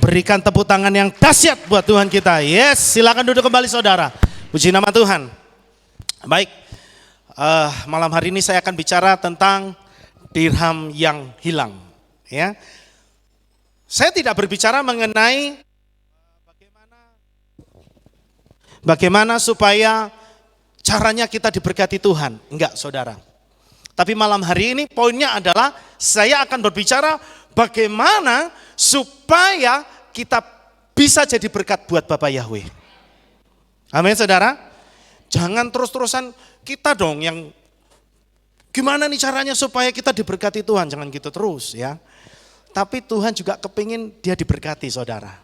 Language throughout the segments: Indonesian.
Berikan tepuk tangan yang dahsyat buat Tuhan kita. Yes, silakan duduk kembali saudara. Puji nama Tuhan. Baik, malam hari ini saya akan bicara tentang dirham yang hilang. Ya, saya tidak berbicara mengenai bagaimana supaya caranya kita diberkati Tuhan. Enggak, saudara. Tapi malam hari ini poinnya adalah saya akan berbicara bagaimana supaya kita bisa jadi berkat buat Bapak Yahweh. Amin, saudara. Jangan terus-terusan kita dong yang gimana nih caranya supaya kita diberkati Tuhan. Jangan gitu terus ya. Tapi Tuhan juga kepingin dia diberkati, saudara.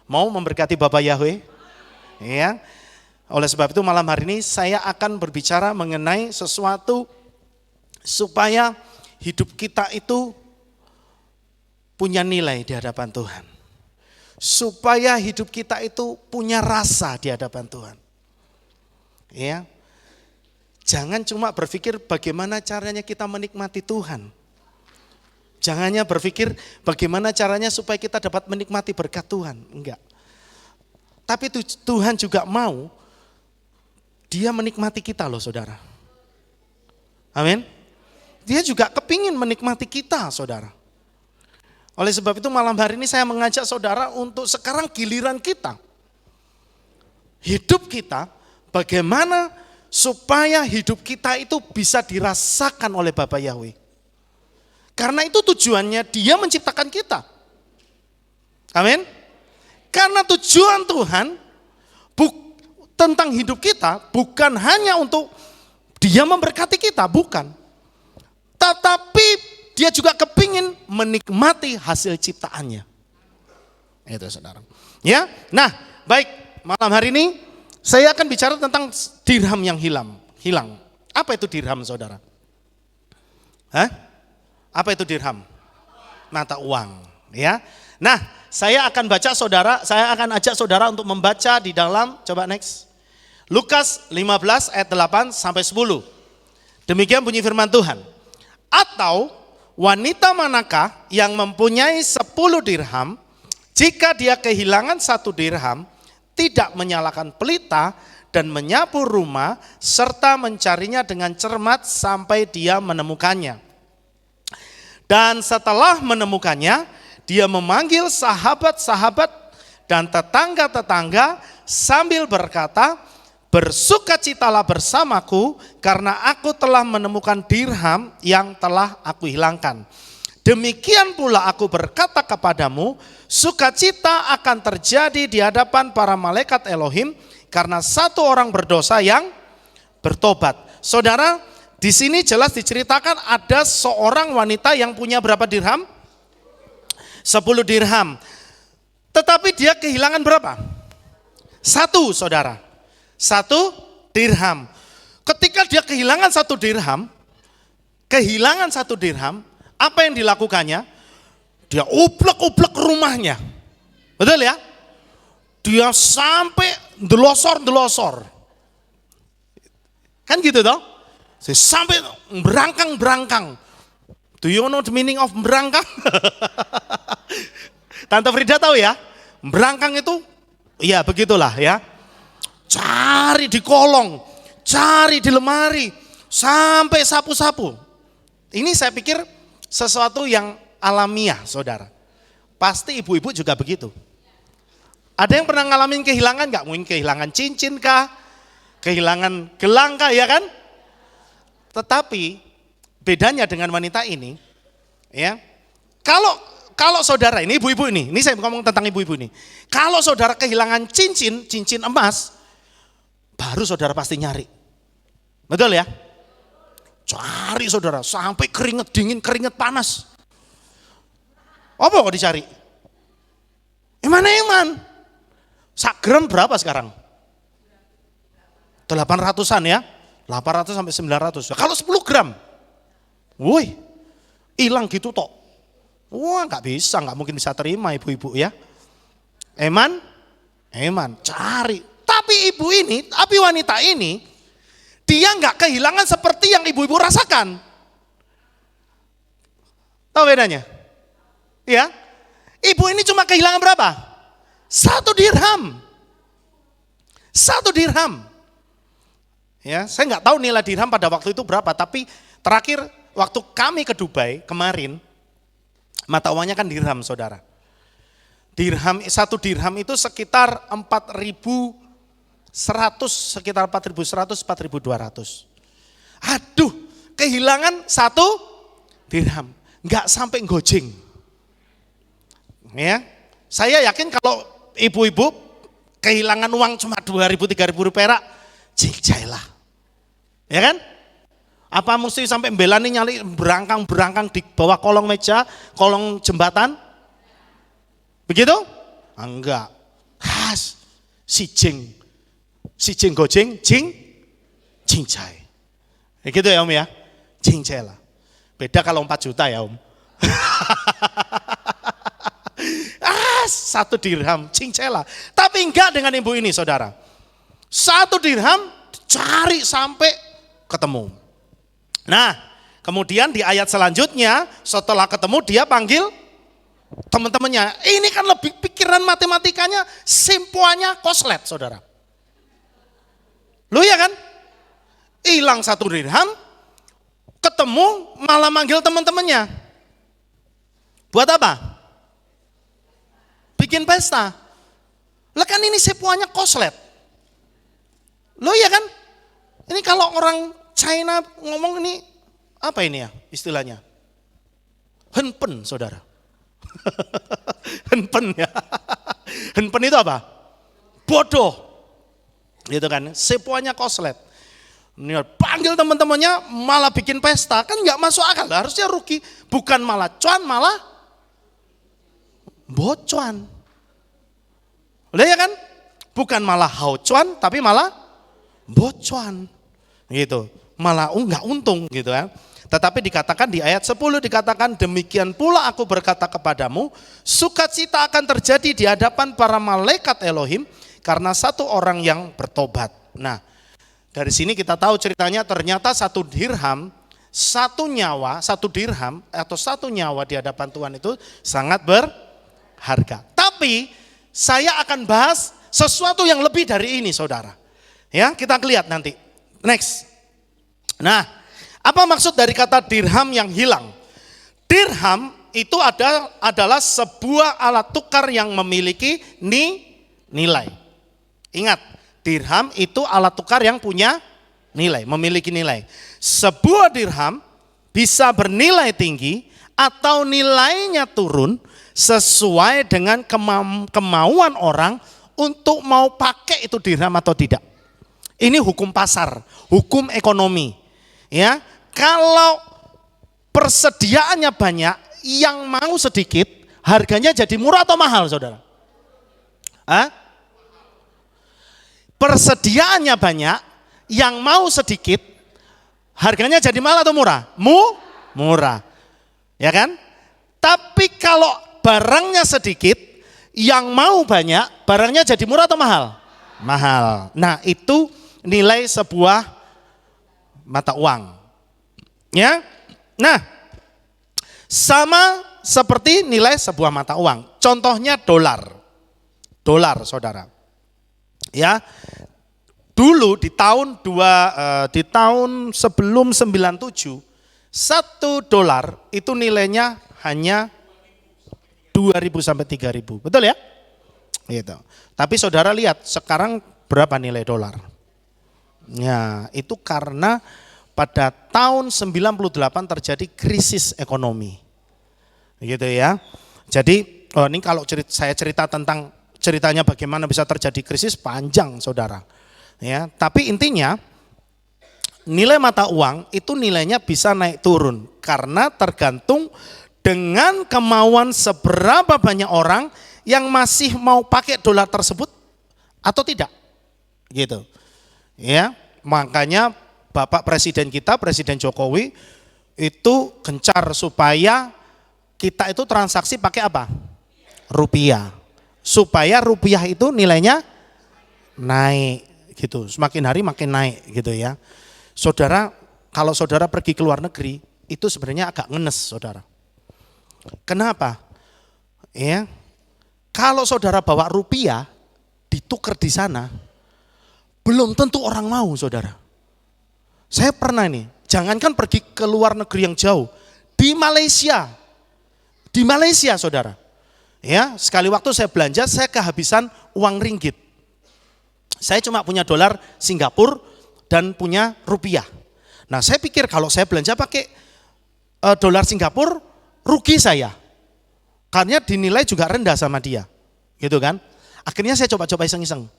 Mau memberkati Bapak Yahweh? Ya. Oleh sebab itu malam hari ini saya akan berbicara mengenai sesuatu supaya hidup kita itu punya nilai di hadapan Tuhan. Supaya hidup kita itu punya rasa di hadapan Tuhan. Ya. Jangan cuma berpikir bagaimana caranya kita menikmati Tuhan. Jangannya berpikir bagaimana caranya supaya kita dapat menikmati berkat Tuhan. Enggak. Tapi Tuhan juga mau dia menikmati kita loh, saudara. Amin. Dia juga kepingin menikmati kita, saudara. Oleh sebab itu malam hari ini saya mengajak saudara untuk sekarang giliran kita. Hidup kita, bagaimana supaya hidup kita itu bisa dirasakan oleh Bapa Yahweh. Karena itu tujuannya dia menciptakan kita. Amin. Karena tujuan Tuhan tentang hidup kita bukan hanya untuk dia memberkati kita, bukan. Tetapi dia juga kepingin menikmati hasil ciptaannya. Itu saudara. Ya, nah baik, malam hari ini saya akan bicara tentang dirham yang hilang. Apa itu dirham, saudara? Hah? Apa itu dirham? Mata uang. Ya. Nah, saya akan ajak saudara untuk membaca di dalam, coba next. Lukas 15 ayat 8 sampai 10. Demikian bunyi firman Tuhan. Atau wanita manakah yang mempunyai 10 dirham, jika dia kehilangan 1 dirham, tidak menyalakan pelita dan menyapu rumah, serta mencarinya dengan cermat sampai dia menemukannya. Dan setelah menemukannya, dia memanggil sahabat-sahabat dan tetangga-tetangga sambil berkata, bersukacitalah bersamaku karena aku telah menemukan dirham yang telah aku hilangkan. Demikian pula aku berkata kepadamu, sukacita akan terjadi di hadapan para malaikat Elohim karena 1 orang berdosa yang bertobat. Saudara, di sini jelas diceritakan ada seorang wanita yang punya berapa dirham? 10 dirham. Tetapi dia kehilangan berapa? 1, saudara. 1 dirham. Ketika dia kehilangan 1 dirham, apa yang dilakukannya? Dia ublek-ublek rumahnya. Betul ya? Dia sampai delosor-delosor. Kan gitu toh? Sampai berangkang-berangkang. Do you know the meaning of berangkang? Tante Frida tahu ya? Berangkang itu, ya begitulah ya. Cari di kolong, cari di lemari, sampai sapu-sapu. Ini saya pikir sesuatu yang alamiah, saudara. Pasti ibu-ibu juga begitu. Ada yang pernah ngalamin kehilangan nggak? Mungkin kehilangan cincin kah? Kehilangan gelang kah, ya kan? Tetapi bedanya dengan wanita ini, ya. Kalau saudara ini ibu-ibu ini saya ngomong tentang ibu-ibu ini. Kalau saudara kehilangan cincin emas, baru saudara pasti nyari. Betul ya? Cari saudara, sampai keringet dingin, keringet panas. Apa kok dicari? Eman. Sak gram berapa sekarang? 800-an ya? 800 sampai 900. Kalau 10 gram, woi, hilang gitu tok. Wah, nggak mungkin bisa terima ibu-ibu ya. Eman, cari. Tapi wanita ini, dia nggak kehilangan seperti yang ibu-ibu rasakan. Tahu bedanya? Ya, Ibu ini cuma kehilangan berapa? 1 dirham. 1 dirham. Ya, saya nggak tahu nilai dirham pada waktu itu berapa, tapi terakhir waktu kami ke Dubai kemarin, mata uangnya kan dirham, saudara. Dirham, 1 dirham itu sekitar 4.100, sekitar 4.100, 4.200. Aduh, kehilangan 1 dirham, nggak sampai gojeng. Ya, saya yakin kalau ibu-ibu kehilangan uang cuma 2.000-3.000 perak, cincailah, ya kan? Apa mesti sampai belani nyali berangkang di bawah kolong meja, kolong jembatan? Begitu? Enggak. Khas, si jeng gojeng, cincai. Ya gitu ya Om ya, cincailah. Beda kalau 4 juta ya Om. 1 dirham, cincailah. Tapi enggak dengan ibu ini saudara. 1 dirham cari sampai ketemu. Nah, kemudian di ayat selanjutnya setelah ketemu dia panggil teman-temannya. Ini kan lebih pikiran matematikanya, simpuannya koslet saudara. Lu ya kan? Hilang 1 dirham, ketemu malah manggil teman-temannya. Buat apa? Bikin pesta. Lah kan ini simpuannya koslet. Lu ya kan? Ini kalau orang China ngomong ini apa ini ya istilahnya? Henpen saudara. Henpen ya. Henpen itu apa? Bodoh. Gitu kan, sepuanya koslet. Ini panggil teman-temannya malah bikin pesta, kan nggak masuk akal, harusnya rugi. Bukan malah cuan, malah bocuan. Udah ya kan? Bukan malah haucuan, tapi malah bocuan. Gitu. Malah nggak untung gitu ya. Tetapi dikatakan di ayat 10 dikatakan demikian pula aku berkata kepadamu, sukacita akan terjadi di hadapan para malaikat Elohim karena 1 orang yang bertobat. Nah, dari sini kita tahu ceritanya ternyata 1 dirham, 1 nyawa, 1 dirham atau 1 nyawa di hadapan Tuhan itu sangat berharga. Tapi saya akan bahas sesuatu yang lebih dari ini saudara. Ya, kita lihat nanti. Next. Nah, apa maksud dari kata dirham yang hilang? Dirham itu adalah sebuah alat tukar yang memiliki nilai. Ingat, dirham itu alat tukar yang punya nilai, memiliki nilai. Sebuah dirham bisa bernilai tinggi atau nilainya turun sesuai dengan kemauan orang untuk mau pakai itu dirham atau tidak. Ini hukum pasar, hukum ekonomi. Ya, kalau persediaannya banyak, yang mau sedikit, harganya jadi murah atau mahal, saudara? Hah? Persediaannya banyak, yang mau sedikit, harganya jadi mahal atau murah? Murah, ya kan? Tapi kalau barangnya sedikit, yang mau banyak, barangnya jadi murah atau mahal? Mahal. Nah, itu nilai sebuah mata uang. Ya. Nah, sama seperti nilai sebuah mata uang. Contohnya dolar. Dolar, saudara. Ya. Dulu di tahun sebelum 97, 1 dolar itu nilainya hanya 2.000 sampai 3.000. Betul ya? Gitu. Tapi saudara lihat sekarang berapa nilai dolar? Ya, itu karena pada tahun 98 terjadi krisis ekonomi. Gitu ya. Jadi, ini kalau saya cerita tentang ceritanya bagaimana bisa terjadi krisis panjang, saudara. Ya, tapi intinya nilai mata uang itu nilainya bisa naik turun karena tergantung dengan kemauan seberapa banyak orang yang masih mau pakai dolar tersebut atau tidak. Gitu. Ya, makanya Bapak Presiden kita, Presiden Jokowi itu gencar supaya kita itu transaksi pakai apa? Rupiah. Supaya rupiah itu nilainya naik gitu. Semakin hari makin naik gitu ya. Saudara, kalau saudara pergi ke luar negeri, itu sebenarnya agak ngenes, saudara. Kenapa? Ya, Kalau saudara bawa rupiah, ditukar di sana, belum tentu orang mau, saudara. Saya pernah nih, jangankan pergi ke luar negeri yang jauh, di Malaysia saudara. Ya, sekali waktu saya belanja, saya kehabisan uang ringgit. Saya cuma punya dolar Singapura dan punya rupiah. Nah, saya pikir kalau saya belanja pakai dolar Singapura, rugi saya. Karena dinilai juga rendah sama dia. Gitu kan. Akhirnya saya coba-coba iseng-iseng.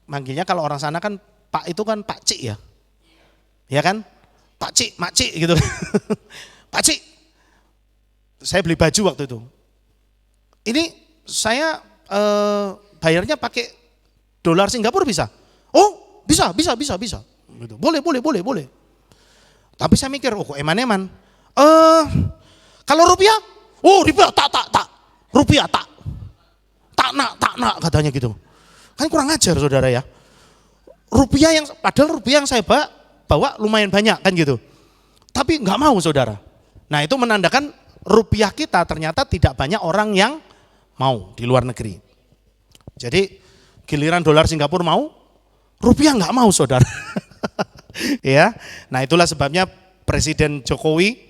Manggilnya kalau orang sana kan Pak itu kan Pak Cik ya. Ya kan? Pak Cik, Mak Cik gitu. Pak Cik, saya beli baju waktu itu. Ini saya bayarnya pakai dolar Singapura bisa? Oh, bisa. Gitu. Boleh. Tapi saya mikir, oh kok eman-eman. Kalau rupiah? Oh, rupiah tak. Rupiah tak nak katanya gitu. Kan kurang ajar saudara ya. Padahal rupiah yang saya bawa lumayan banyak kan gitu. Tapi nggak mau saudara. Nah itu menandakan rupiah kita ternyata tidak banyak orang yang mau di luar negeri. Jadi giliran dolar Singapura mau, rupiah nggak mau saudara. Ya, nah itulah sebabnya Presiden Jokowi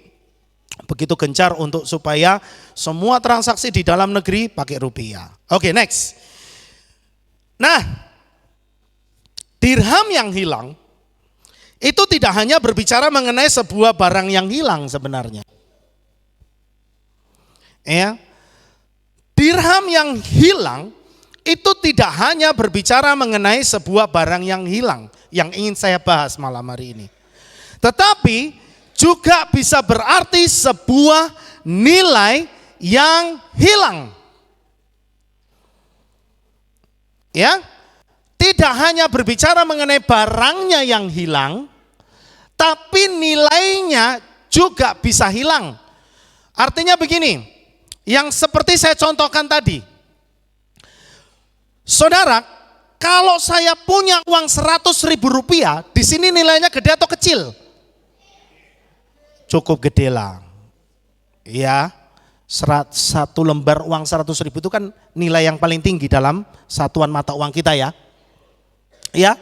begitu gencar untuk supaya semua transaksi di dalam negeri pakai rupiah. Oke, next. Nah, dirham yang hilang itu tidak hanya berbicara mengenai sebuah barang yang hilang sebenarnya. Ya. Dirham yang hilang itu tidak hanya berbicara mengenai sebuah barang yang hilang yang ingin saya bahas malam hari ini. Tetapi juga bisa berarti sebuah nilai yang hilang. Ya. Tidak hanya berbicara mengenai barangnya yang hilang, tapi nilainya juga bisa hilang. Artinya begini, yang seperti saya contohkan tadi. Saudara, kalau saya punya uang 100.000 rupiah, di sini nilainya gede atau kecil? Cukup gede lah. Ya, satu lembar uang 100.000 itu kan nilai yang paling tinggi dalam satuan mata uang kita ya. Ya,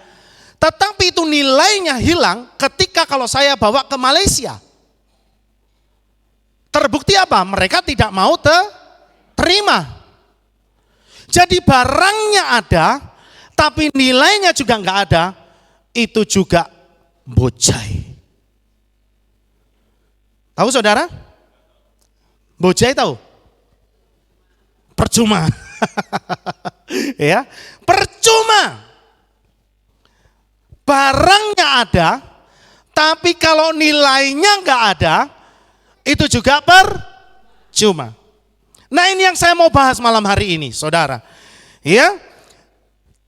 tetapi itu nilainya hilang ketika kalau saya bawa ke Malaysia. Terbukti apa? Mereka tidak mau terima. Jadi barangnya ada, tapi nilainya juga nggak ada. Itu juga bojai. Tahu saudara? Bojai tahu? Percuma. Ya, percuma. Barangnya ada, tapi kalau nilainya nggak ada, itu juga percuma. Nah ini yang saya mau bahas malam hari ini, saudara. Ya,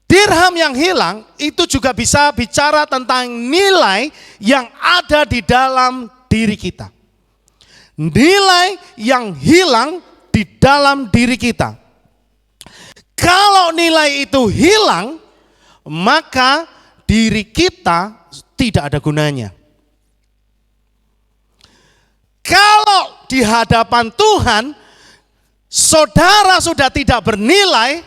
dirham yang hilang itu juga bisa bicara tentang nilai yang ada di dalam diri kita. Nilai yang hilang di dalam diri kita. Kalau nilai itu hilang, maka diri kita tidak ada gunanya. Kalau di hadapan Tuhan, saudara sudah tidak bernilai,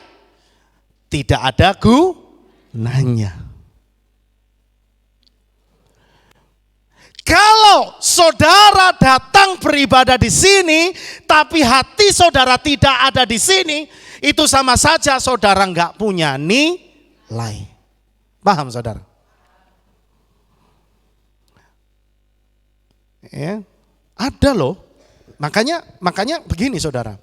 tidak ada gunanya. Kalau saudara datang beribadah di sini, tapi hati saudara tidak ada di sini, itu sama saja saudara nggak punya nilai. Paham saudara? Ya, ada loh. Makanya begini saudara.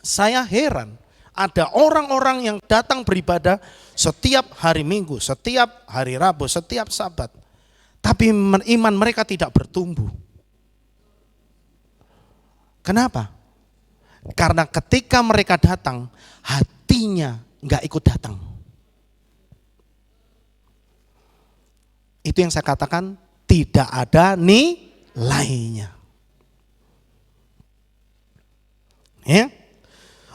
Saya heran ada orang-orang yang datang beribadah setiap hari Minggu, setiap hari Rabu, setiap Sabat. Tapi iman mereka tidak bertumbuh. Kenapa? Karena ketika mereka datang, hatinya nggak ikut datang. Itu yang saya katakan tidak ada nilainya. Ya.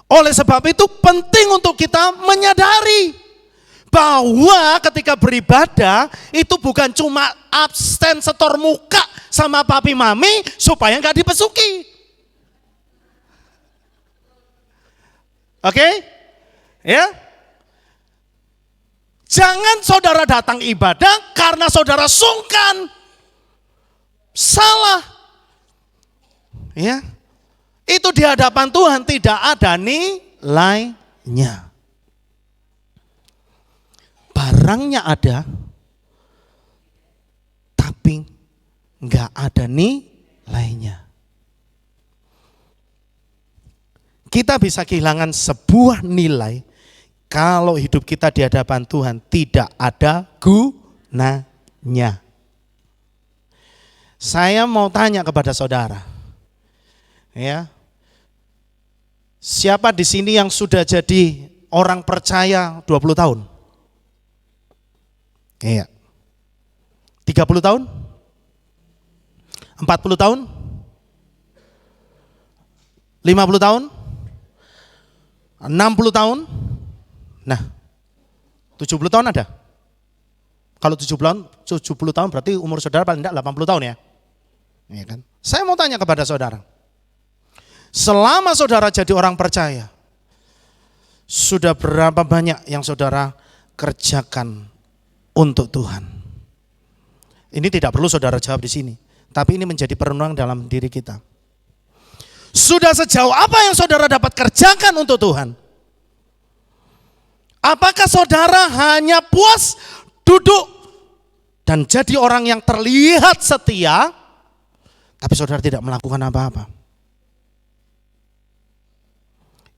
Oleh sebab itu penting untuk kita menyadari bahwa ketika beribadah itu bukan cuma absen setor muka sama papi mami supaya nggak dipesuki. Oke? Ya. Jangan saudara datang ibadah karena saudara sungkan. Salah. Ya. Itu di hadapan Tuhan tidak ada nilainya. Barangnya ada, tapi enggak ada nilainya. Kita bisa kehilangan sebuah nilai kalau hidup kita di hadapan Tuhan tidak ada gunanya. Saya mau tanya kepada saudara, ya, siapa di sini yang sudah jadi orang percaya 20 tahun? Iya. 30 tahun? 40 tahun? 50 tahun? 60 tahun? Nah, 70 tahun ada? Kalau 70 tahun berarti umur saudara paling tidak 80 tahun ya? Iya kan? Saya mau tanya kepada saudara. Selama saudara jadi orang percaya, sudah berapa banyak yang saudara kerjakan untuk Tuhan? Ini tidak perlu saudara jawab di sini, tapi ini menjadi perenungan dalam diri kita. Sudah sejauh apa yang saudara dapat kerjakan untuk Tuhan? Apakah saudara hanya puas duduk dan jadi orang yang terlihat setia, tapi saudara tidak melakukan apa-apa?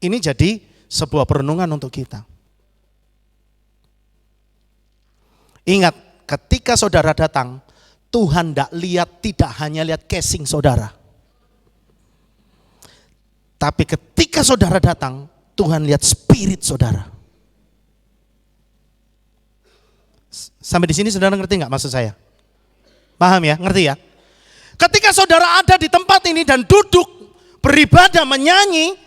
Ini jadi sebuah perenungan untuk kita. Ingat, ketika saudara datang, Tuhan tidak hanya lihat casing saudara. Tapi ketika saudara datang, Tuhan lihat spirit saudara. Sampai di sini saudara ngerti nggak maksud saya? Paham ya? Ngerti ya? Ketika saudara ada di tempat ini dan duduk, beribadah, menyanyi,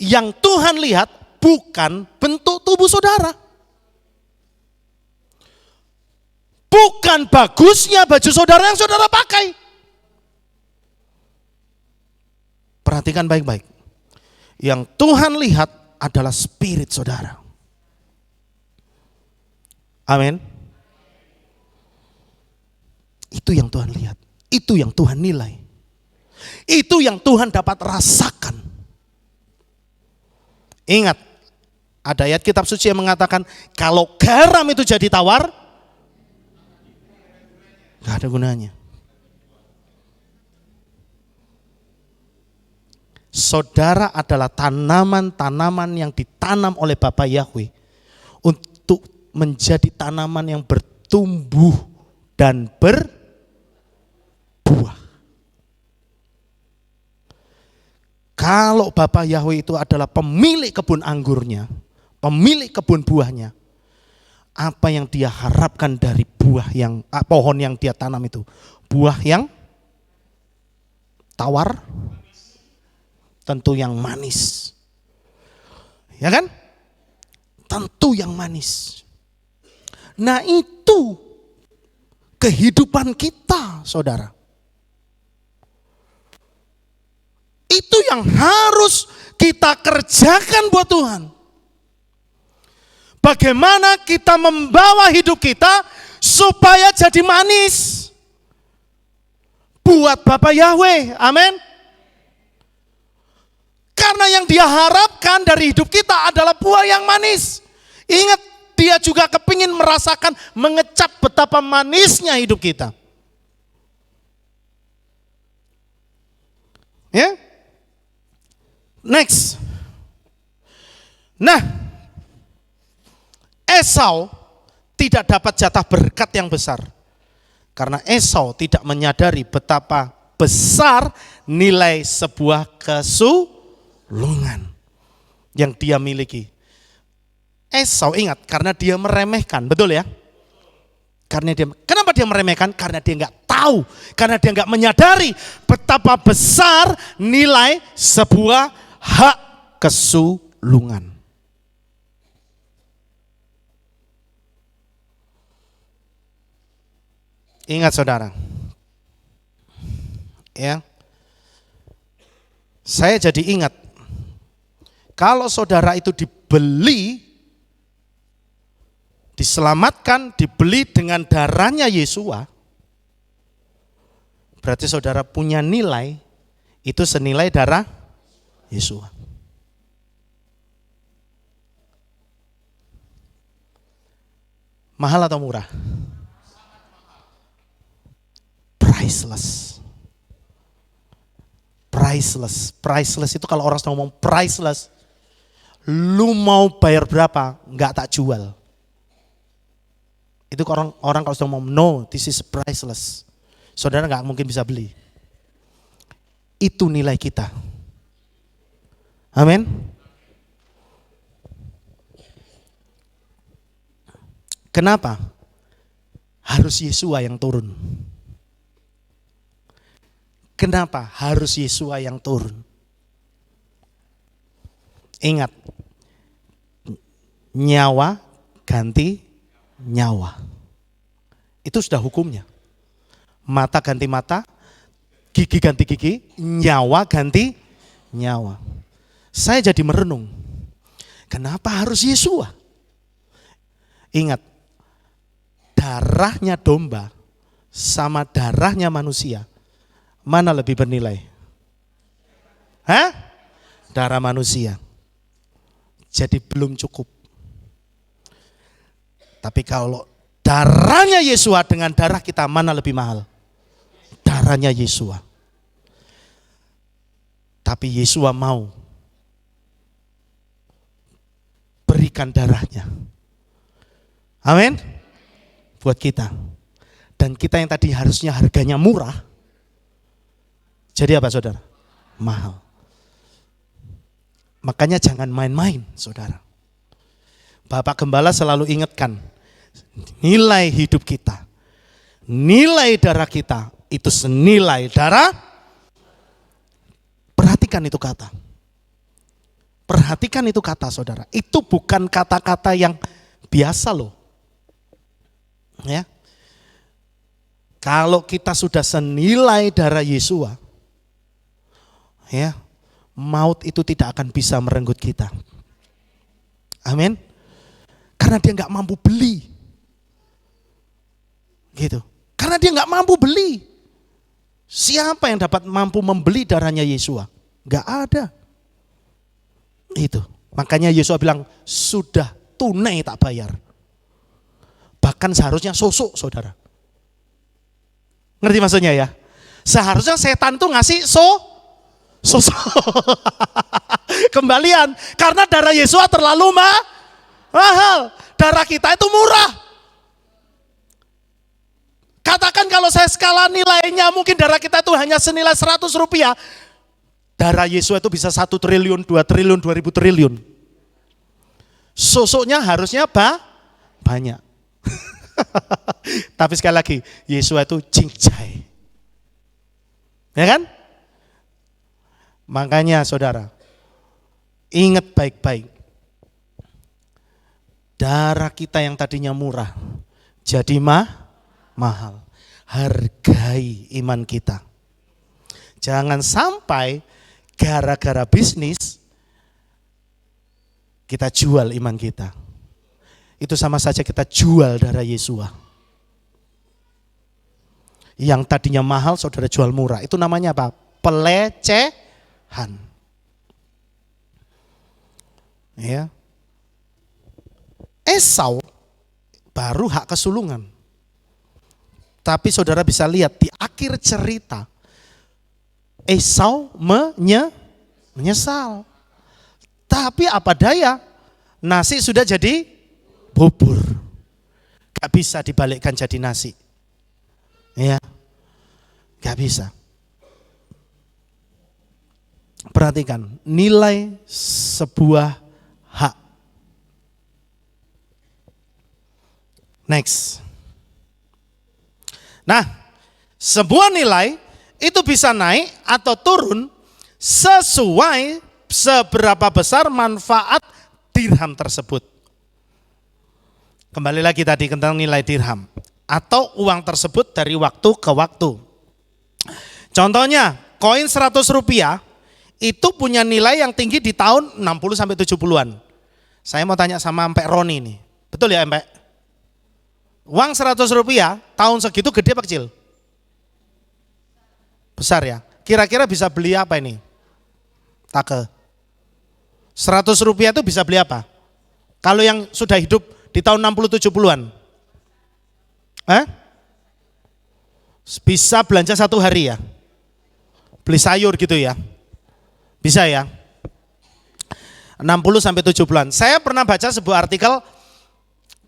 yang Tuhan lihat bukan bentuk tubuh saudara. Bukan bagusnya baju saudara yang saudara pakai. Perhatikan baik-baik. Yang Tuhan lihat adalah spirit saudara. Amin. Itu yang Tuhan lihat. Itu yang Tuhan nilai. Itu yang Tuhan dapat rasakan. Ingat, ada ayat kitab suci yang mengatakan kalau garam itu jadi tawar, gak ada gunanya. Saudara adalah tanaman-tanaman yang ditanam oleh Bapa Yahweh untuk menjadi tanaman yang bertumbuh dan berbuah. Kalau Bapa Yahweh itu adalah pemilik kebun anggurnya, pemilik kebun buahnya, apa yang dia harapkan dari pohon yang dia tanam itu? Buah yang tawar, tentu yang manis. Ya kan? Tentu yang manis. Nah, itu kehidupan kita, saudara. Itu yang harus kita kerjakan buat Tuhan. Bagaimana kita membawa hidup kita supaya jadi manis buat Bapa Yahweh. Amin. Karena yang dia harapkan dari hidup kita adalah buah yang manis. Ingat, dia juga kepingin merasakan, mengecap betapa manisnya hidup kita. Ya. Next. Nah, Esau tidak dapat jatah berkat yang besar. Karena Esau tidak menyadari betapa besar nilai sebuah kesulungan yang dia miliki. Esau ingat, karena dia meremehkan, betul ya? Kenapa dia meremehkan? Karena dia nggak tahu, karena dia nggak menyadari betapa besar nilai sebuah hak kesulungan. Ingat saudara, ya, saya jadi ingat Kalau saudara itu dibeli, diselamatkan, dibeli dengan darahnya Yesua, berarti saudara punya nilai, itu senilai darah Yesua. Mahal atau murah? Priceless. Priceless. Priceless itu kalau orang sedang ngomong priceless, lu mau bayar berapa, enggak tak jual. Itu orang kalau sedang ngomong, no, this is priceless. Saudara enggak mungkin bisa beli. Itu nilai kita. Amin. Kenapa? Harus Yesua yang turun. Kenapa harus Yesua yang turun? Ingat, nyawa ganti nyawa. Itu sudah hukumnya. Mata ganti mata, gigi ganti gigi, nyawa ganti nyawa. Saya jadi merenung, kenapa harus Yesua? Ingat, darahnya domba sama darahnya manusia, mana lebih bernilai? Darah manusia. Jadi belum cukup. Tapi kalau darahnya Yesua dengan darah kita, mana lebih mahal? Darahnya Yesua. Tapi Yesua mau berikan darahnya. Amin. Buat kita. Dan kita yang tadi harusnya harganya murah, jadi apa saudara? Mahal. Makanya jangan main-main saudara. Bapak Gembala selalu ingatkan, nilai hidup kita, nilai darah kita itu senilai darah. Perhatikan itu kata. Perhatikan itu kata saudara. Itu bukan kata-kata yang biasa loh. Ya. Kalau kita sudah senilai darah Yesua, ya, maut itu tidak akan bisa merenggut kita. Amin. Karena dia nggak mampu beli, gitu. Karena dia nggak mampu beli. Siapa yang dapat mampu membeli darahnya Yesua? Nggak ada. Itu. Makanya Yesua bilang sudah tunai tak bayar. Bahkan seharusnya sosok saudara. Ngerti maksudnya ya? Seharusnya setan tuh ngasih sosok. Kembalian. Karena darah Yesua terlalu mahal. Darah kita itu murah. Katakan kalau saya skala nilainya mungkin darah kita itu hanya senilai 100 rupiah. Darah Yesus itu bisa 1 triliun, 2 triliun, 2000 triliun. Sosoknya harusnya banyak. Tapi sekali lagi, Yesus itu cincai. Ya kan? Makanya saudara, ingat baik-baik. Darah kita yang tadinya murah, jadi mahal. Hargai iman kita. Jangan sampai gara-gara bisnis kita jual iman kita. Itu sama saja kita jual darah Yesua. Yang tadinya mahal saudara jual murah. Itu namanya apa? Pelecehan. Ya. Esau baru hak kesulungan. Tapi saudara bisa lihat di akhir cerita, Esau menyesal. Tapi apa daya, nasi sudah jadi bubur. Gak bisa dibalikkan jadi nasi. Ya, gak bisa. Perhatikan, nilai sebuah hak. Next. Nah, sebuah nilai itu bisa naik atau turun sesuai seberapa besar manfaat dirham tersebut. Kembali lagi tadi tentang nilai dirham atau uang tersebut dari waktu ke waktu. Contohnya, koin 100 rupiah itu punya nilai yang tinggi di tahun 60 sampai 70-an. Saya mau tanya sama Empek Roni nih. Betul ya Empek? Uang 100 rupiah tahun segitu gede apa kecil? Besar ya. Kira-kira bisa beli apa ini? Take. 100 rupiah itu bisa beli apa? Kalau yang sudah hidup di tahun 60-70-an? Bisa belanja 1 hari ya? Beli sayur gitu ya? Bisa ya? 60 sampai 70-an. Saya pernah baca sebuah artikel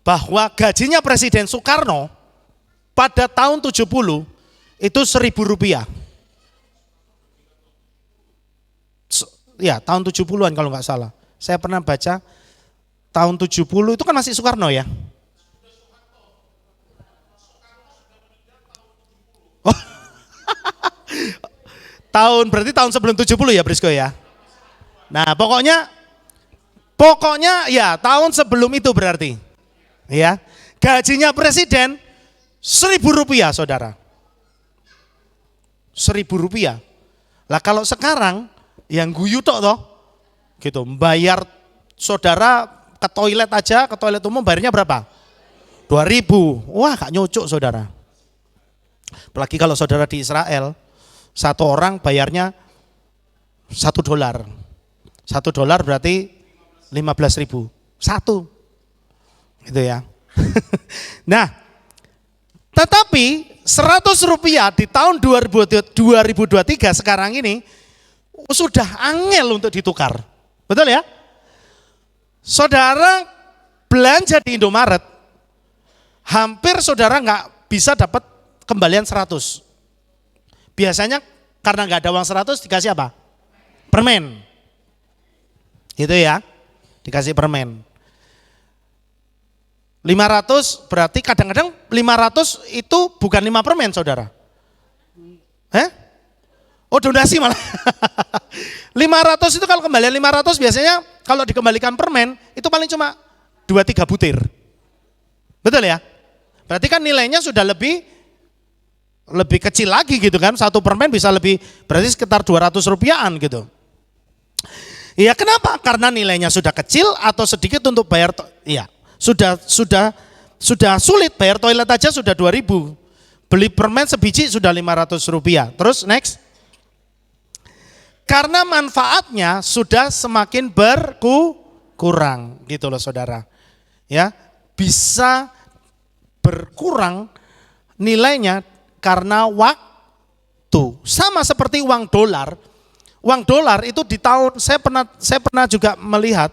bahwa gajinya Presiden Soekarno pada tahun 70 itu 1.000 rupiah. Ya, tahun 70-an kalau nggak salah. Saya pernah baca tahun 70 itu kan masih Soekarno ya. Oh. Berarti tahun sebelum 70 ya Brisco ya. Nah, pokoknya ya tahun sebelum itu berarti. Ya. Gajinya presiden 1.000 rupiah, Saudara. 1.000 rupiah. Lah kalau sekarang yang guyu tok toh. Gitu, bayar saudara ke toilet aja, ke toilet umum bayarnya berapa? 2.000. Wah, gak nyocok Saudara. Apalagi kalau saudara di Israel, satu orang bayarnya $1. $1 berarti 15.000. Satu. Gitu ya. Nah, tetapi 100 rupiah di tahun 2023 sekarang ini sudah angel untuk ditukar. Betul ya? Saudara belanja di Indomaret, hampir saudara nggak bisa dapat kembalian 100. Biasanya karena nggak ada uang 100 dikasih apa? Permen. Gitu ya, dikasih permen. 500 berarti kadang-kadang 500 itu bukan 5 permen Saudara. Oh donasi malah. 500 itu kalau kembalian 500 biasanya kalau dikembalikan permen itu paling cuma 2-3 butir. Betul ya? Berarti kan nilainya sudah lebih kecil lagi gitu kan, satu permen bisa lebih, berarti sekitar 200 rupiahan gitu. Iya kenapa? Karena nilainya sudah kecil atau sedikit untuk bayar, iya sudah sulit, bayar toilet aja sudah 2.000, beli permen sebiji sudah 500 rupiah. Terus next, karena manfaatnya sudah semakin berkurang gitu loh saudara, ya bisa berkurang nilainya karena waktu. Sama seperti uang dolar. Uang dolar itu di tahun saya pernah juga melihat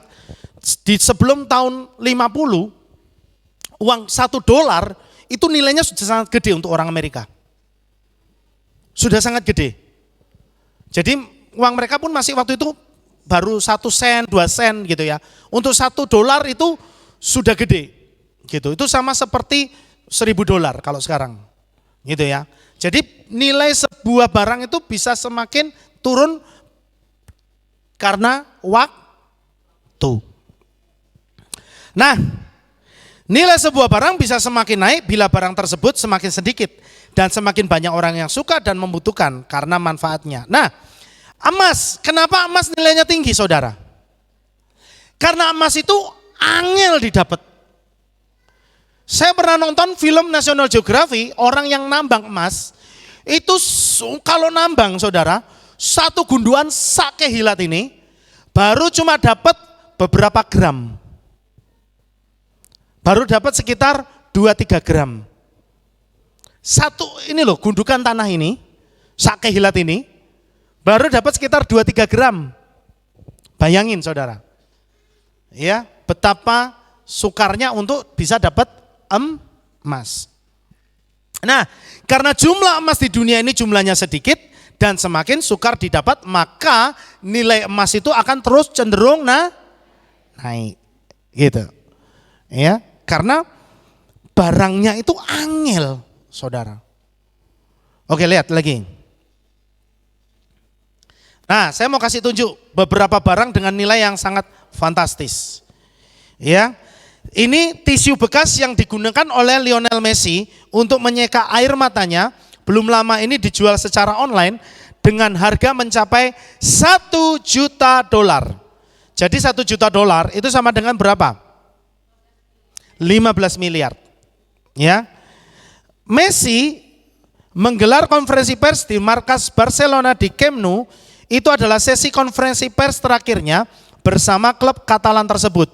di sebelum tahun 50 uang $1 itu nilainya sudah sangat gede untuk orang Amerika. Sudah sangat gede. Jadi uang mereka pun masih waktu itu baru 1 sen, 2 sen gitu ya. Untuk $1 itu sudah gede. Gitu. Itu sama seperti $1.000 kalau sekarang. Gitu ya. Jadi nilai sebuah barang itu bisa semakin turun karena waktu. Nah, nilai sebuah barang bisa semakin naik bila barang tersebut semakin sedikit dan semakin banyak orang yang suka dan membutuhkan karena manfaatnya. Nah, emas, kenapa emas nilainya tinggi saudara? Karena emas itu angel didapat. Saya pernah nonton film National Geography, orang yang nambang emas, itu kalau nambang saudara, satu gunduan sake hilat ini, baru cuma dapat beberapa gram. Baru dapat sekitar 2-3 gram. Satu ini loh, gundukan tanah ini, sake hilat ini, baru dapat sekitar 2-3 gram. Bayangin saudara. Ya, betapa sukarnya untuk bisa dapat emas. Nah, karena jumlah emas di dunia ini jumlahnya sedikit dan semakin sukar didapat, maka nilai emas itu akan terus cenderung naik. Gitu. Ya, karena barangnya itu angel, saudara. Oke, lihat lagi. Nah, saya mau kasih tunjuk beberapa barang dengan nilai yang sangat fantastis. Ya. Ini tisu bekas yang digunakan oleh Lionel Messi untuk menyeka air matanya, belum lama ini dijual secara online dengan harga mencapai 1 juta dolar. Jadi 1 juta dolar itu sama dengan berapa? 15 miliar. Ya. Messi menggelar konferensi pers di markas Barcelona di Camp Nou. Itu adalah sesi konferensi pers terakhirnya bersama klub Katalan tersebut.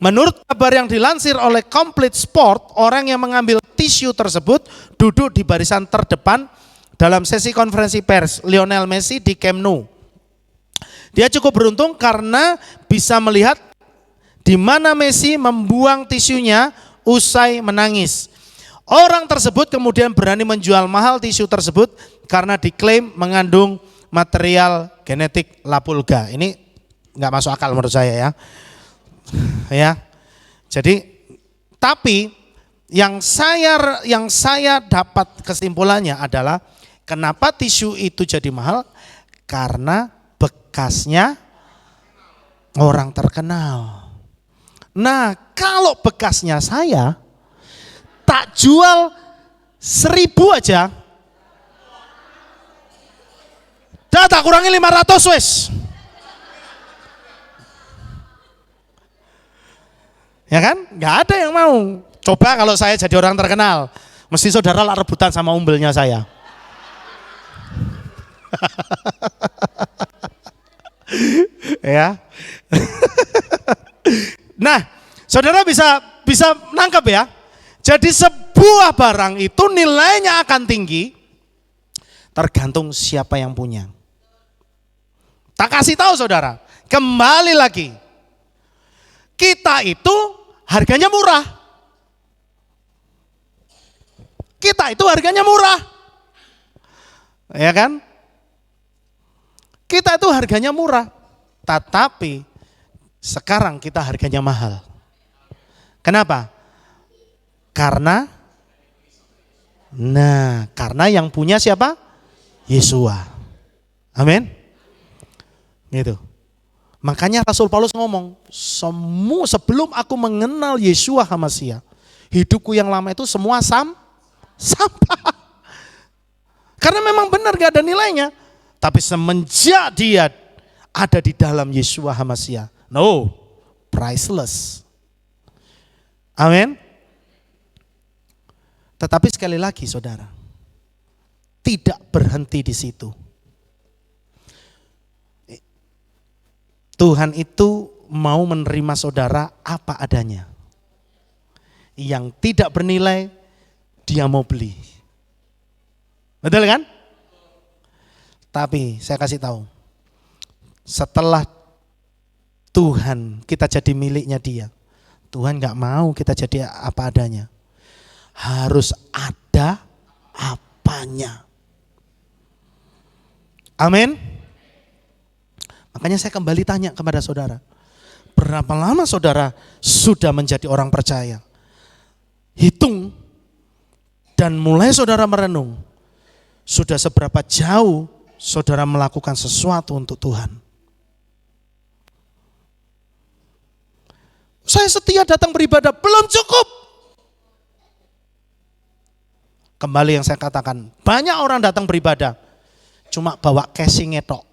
Menurut kabar yang dilansir oleh Complete Sport, orang yang mengambil tisu tersebut duduk di barisan terdepan dalam sesi konferensi pers Lionel Messi di Camp Nou. Dia cukup beruntung karena bisa melihat di mana Messi membuang tisunya usai menangis. Orang tersebut kemudian berani menjual mahal tisu tersebut karena diklaim mengandung material genetik lapulga. Ini nggak masuk akal menurut saya ya. Ya. Jadi tapi yang saya dapat kesimpulannya adalah kenapa tisu itu jadi mahal? Karena bekasnya orang terkenal. Nah, kalau bekasnya saya tak jual 1.000 aja. Dah tak kurangi 500 wes. Ya kan? Nggak ada yang mau. Coba kalau saya jadi orang terkenal, mesti saudara lah rebutan sama umbelnya saya. Ya. Nah, saudara bisa nangkep ya. Jadi sebuah barang itu nilainya akan tinggi tergantung siapa yang punya. Tak kasih tahu saudara, kembali lagi. Kita itu harganya murah. Kita itu harganya murah. Ya kan? Kita itu harganya murah. Tetapi sekarang kita harganya mahal. Kenapa? Karena yang punya siapa? Yesua. Amin. Gitu. Makanya Rasul Paulus ngomong, sebelum aku mengenal Yeshua HaMashiach, hidupku yang lama itu semua sampah. Karena memang benar gak ada nilainya. Tapi semenjak dia ada di dalam Yeshua HaMashiach, priceless. Amin. Tetapi sekali lagi saudara, tidak berhenti di situ. Tuhan itu mau menerima saudara apa adanya. Yang tidak bernilai, dia mau beli. Betul kan? Tapi saya kasih tahu, setelah Tuhan kita jadi miliknya dia, Tuhan gak mau kita jadi apa adanya. Harus ada apanya. Amin. Makanya saya kembali tanya kepada saudara, berapa lama saudara sudah menjadi orang percaya? Hitung dan mulai saudara merenung, sudah seberapa jauh saudara melakukan sesuatu untuk Tuhan. Saya setia datang beribadah, belum cukup. Kembali yang saya katakan, banyak orang datang beribadah, cuma bawa casingnya tok.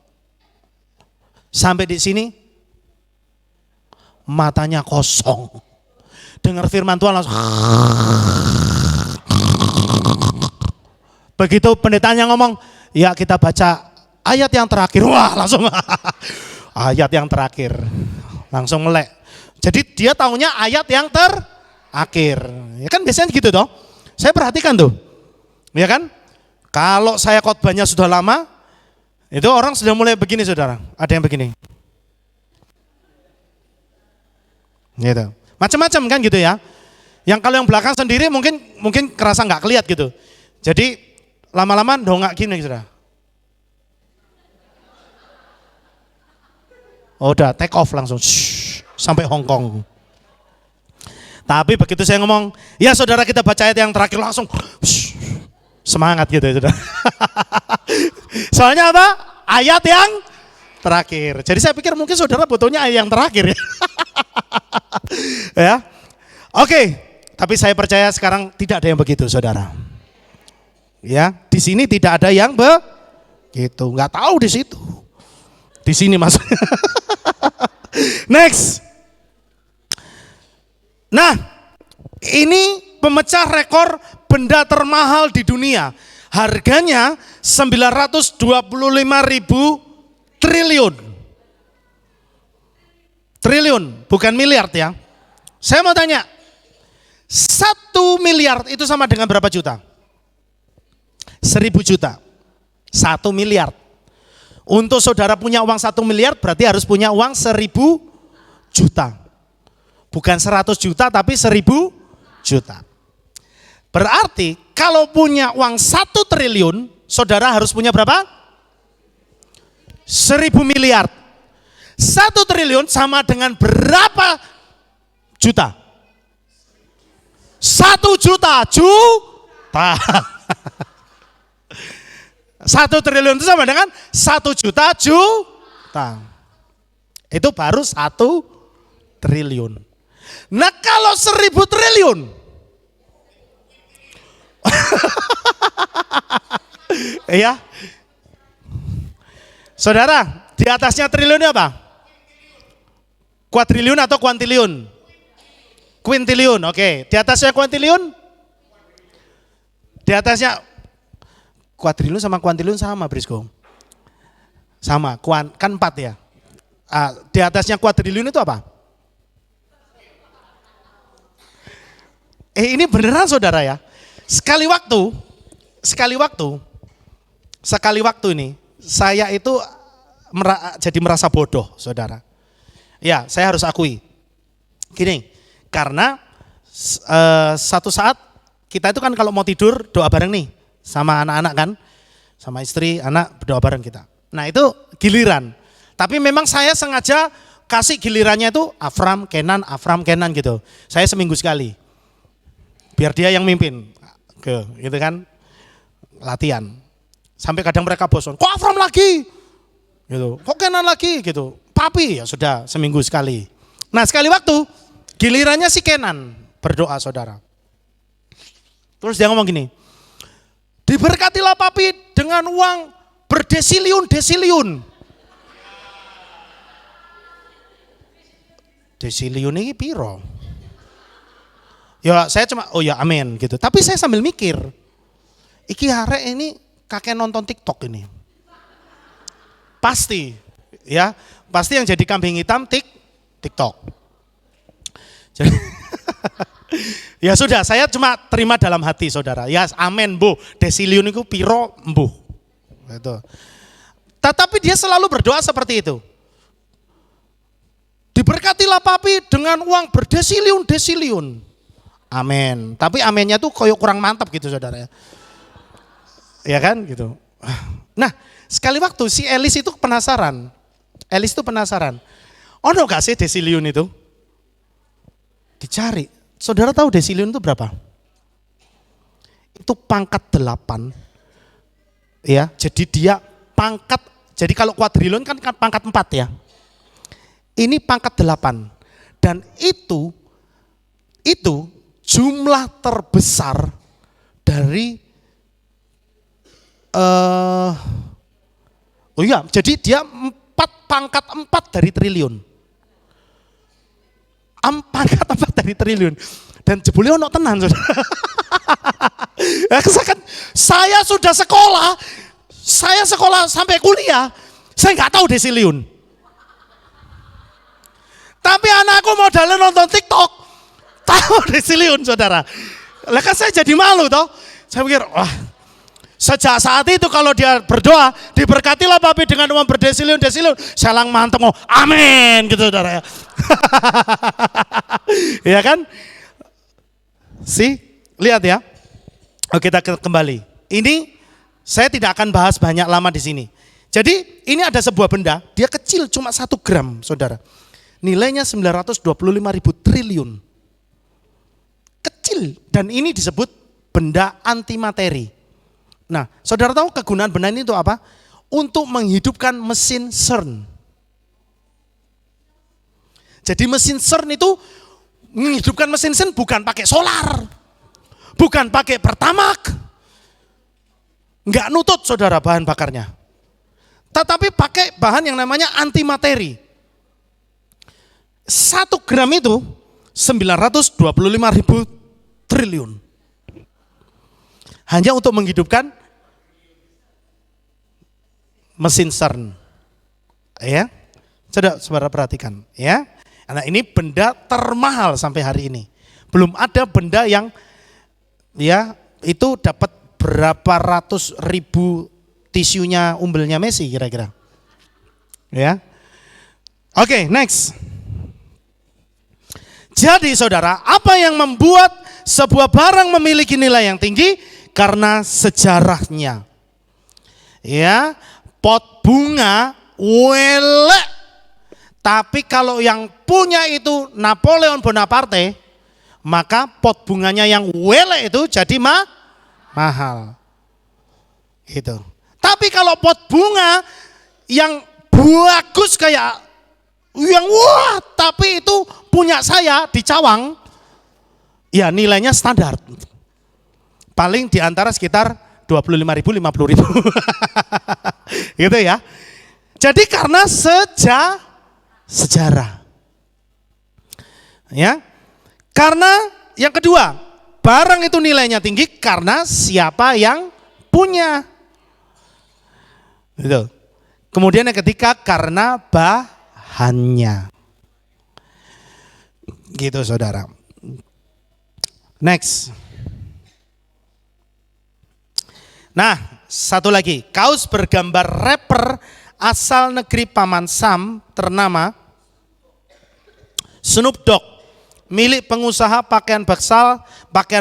Sampai di sini matanya kosong. Dengar firman Tuhan langsung. Begitu pendetanya ngomong, ya kita baca ayat yang terakhir. Wah langsung ayat yang terakhir. Langsung melek. Jadi dia taunya ayat yang terakhir. Ya kan biasanya gitu toh. Saya perhatikan tuh. Ya kan? Kalau saya khotbahnya sudah lama, itu orang sudah mulai begini saudara, ada yang begini. Gitu. Macam-macam kan gitu ya. Yang kalau yang belakang sendiri mungkin kerasa nggak kelihat gitu. Jadi lama-lama dongak gini saudara. Oh, udah take off langsung sampai Hong Kong. Tapi begitu saya ngomong, ya saudara kita baca ayat yang terakhir langsung semangat gitu ya saudara. Soalnya apa? Ayat yang terakhir. Jadi saya pikir mungkin saudara butuhnya ayat yang terakhir ya. Ya. Oke, tapi saya percaya sekarang tidak ada yang begitu saudara. Ya, di sini tidak ada yang Gitu, nggak tahu di situ. Di sini maksudnya. Next. Nah, ini pemecah rekor benda termahal di dunia. Harganya 925.000 triliun. Triliun, bukan miliar ya. Saya mau tanya, 1 miliar itu sama dengan berapa juta? 1.000 juta. 1 miliar. Untuk saudara punya uang 1 miliar berarti harus punya uang 1.000 juta. Bukan 100 juta tapi 1.000 juta. Berarti kalau punya uang 1 triliun, saudara harus punya berapa? 1.000 miliar. 1 triliun sama dengan berapa juta? 1 juta. 1 triliun itu sama dengan 1 juta juta. Itu baru 1 triliun. Nah kalau 1.000 triliun. Iya. Saudara, di atasnya triliun apa? Kuadriliun atau kuantiliun? Kuintiliun, oke. Di atasnya kuantiliun? Di atasnya kuadriliun sama kuantiliun sama, Brisco. Sama, kan 4 ya. Di atasnya kuadriliun itu apa? Ini beneran saudara ya. Sekali waktu ini, saya itu jadi merasa bodoh saudara. Ya, saya harus akui. Gini, karena satu saat kita itu kan kalau mau tidur doa bareng nih. Sama anak-anak kan, sama istri, anak berdoa bareng kita. Nah itu giliran. Tapi memang saya sengaja kasih gilirannya itu Afram, Kenan gitu. Saya seminggu sekali. Biar dia yang mimpin. Gitu kan, latihan. Sampai kadang mereka bosan, kok Afram lagi? Gitu. Kok Kenan lagi? Gitu. Papi, ya sudah seminggu sekali. Nah sekali waktu, gilirannya si Kenan berdoa saudara. Terus dia ngomong gini, diberkatilah papi dengan uang berdesiliun-desiliun. Desiliun ini piro? Ya saya cuma, oh ya amin gitu. Tapi saya sambil mikir, iki arek ini kakek nonton TikTok ini. Pasti, ya pasti yang jadi kambing hitam TikTok. Jadi, ya sudah, saya cuma terima dalam hati saudara. Ya amin bu, desiliun itu piro mbuh. Gitu. Tetapi dia selalu berdoa seperti itu. Diberkatilah papi dengan uang berdesiliun-desiliun. Amin. Tapi aminnya tuh koyo kurang mantap gitu saudara ya. Ya kan gitu. Nah sekali waktu si Elis itu penasaran. Ono gak sih desiliun itu? Dicari. Saudara tahu desiliun itu berapa? Itu pangkat 8. Ya, jadi dia pangkat, jadi kalau kuadriliun kan pangkat 4 ya. Ini pangkat 8. Dan itu jumlah terbesar dari jadi dia pangkat 4 dari triliun. Pangkat 4 dari triliun. Dan jebule ono tenan saudara. Saya sudah sekolah sampai kuliah, saya nggak tahu desiliun. Tapi anakku modalnya nonton TikTok, tahu desiliun saudara. Lah kan saya jadi malu toh. Saya pikir, wah, sejak saat itu kalau dia berdoa, diberkatilah papi dengan uang berdesiliun-desiliun, saya lang mantep ngomong, amin gitu saudara ya. Ya kan? Lihat ya. Oke, kita kembali. Ini saya tidak akan bahas banyak lama di sini. Jadi ini ada sebuah benda, dia kecil cuma 1 gram saudara. Nilainya 925.000 triliun. Kecil, dan ini disebut benda antimateri. Nah, saudara tahu kegunaan benda ini itu apa? Untuk menghidupkan mesin CERN. Jadi mesin CERN itu menghidupkan mesin CERN bukan pakai solar, bukan pakai pertamak, enggak nutut saudara bahan bakarnya. tetapi pakai bahan yang namanya antimateri. 1 gram itu 925.000 triliun. Hanya untuk menghidupkan mesin CERN. Ya. Coba saudara perhatikan, ya. Nah, ini benda termahal sampai hari ini. Belum ada benda yang ya itu dapat berapa ratus ribu tisunya umbelnya Messi kira-kira. Ya. Oke, next. Jadi saudara, apa yang membuat sebuah barang memiliki nilai yang tinggi? Karena sejarahnya. Ya, pot bunga welek. Tapi kalau yang punya itu Napoleon Bonaparte, maka pot bunganya yang welek itu jadi mahal. Gitu. Tapi kalau pot bunga yang bagus kayak yang wah, tapi itu punya saya di Cawang, ya nilainya standar. Paling di antara sekitar 25.000, 50.000. Gitu ya. Jadi karena sejarah. Ya. Karena yang kedua, barang itu nilainya tinggi karena siapa yang punya. Gitu. Kemudian yang ketiga karena bahannya. Gitu saudara. Next. Nah, satu lagi, kaos bergambar rapper asal negeri Paman Sam ternama Snoop Dogg, milik pengusaha pakaian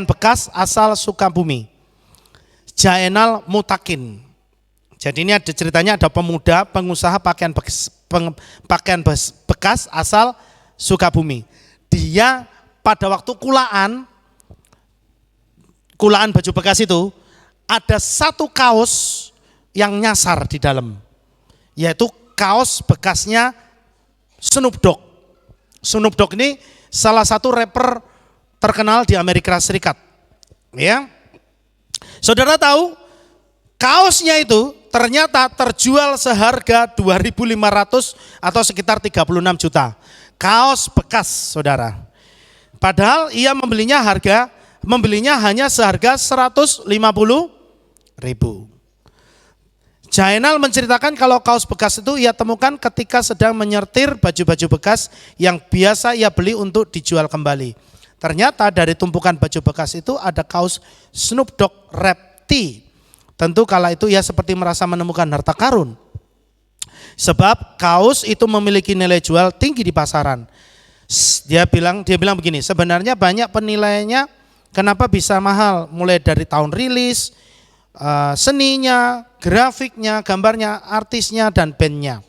bekas asal Sukabumi, Jaenal Mutakin. Jadi ini ada ceritanya, ada pemuda pengusaha pakaian bekas asal Sukabumi. Dia pada waktu kulaan baju bekas itu ada satu kaos yang nyasar di dalam, yaitu kaos bekasnya Snoop Dogg. Snoop Dogg ini salah satu rapper terkenal di Amerika Serikat. Ya, saudara tahu kaosnya itu ternyata terjual seharga 2.500 atau sekitar 36 juta. Kaos bekas, saudara. Padahal ia membelinya hanya seharga 150.000. Jainal menceritakan kalau kaos bekas itu ia temukan ketika sedang menyortir baju-baju bekas yang biasa ia beli untuk dijual kembali. Ternyata dari tumpukan baju bekas itu ada kaos Snoop Dogg Rap Tee. Tentu kala itu ia seperti merasa menemukan harta karun. Sebab kaos itu memiliki nilai jual tinggi di pasaran. Dia bilang begini, sebenarnya banyak penilaiannya kenapa bisa mahal, mulai dari tahun rilis, seninya, grafiknya, gambarnya, artisnya, dan bandnya.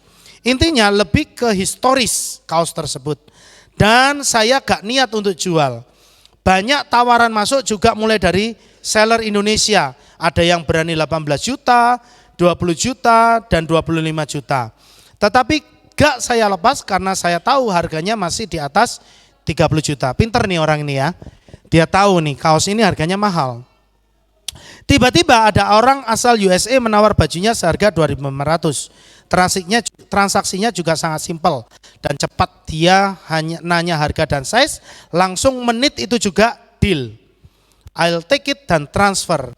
Intinya lebih ke historis kaos tersebut. Dan saya gak niat untuk jual. Banyak tawaran masuk juga mulai dari seller Indonesia. Ada yang berani 18 juta, 20 juta, dan 25 juta. Tetapi gak saya lepas karena saya tahu harganya masih di atas 30 juta. Pinter nih orang ini ya. Dia tahu nih kaos ini harganya mahal. Tiba-tiba ada orang asal USA menawar bajunya seharga 2.500. Transaksinya juga sangat simpel dan cepat. Dia hanya nanya harga dan size, langsung menit itu juga deal. I'll take it dan transfer.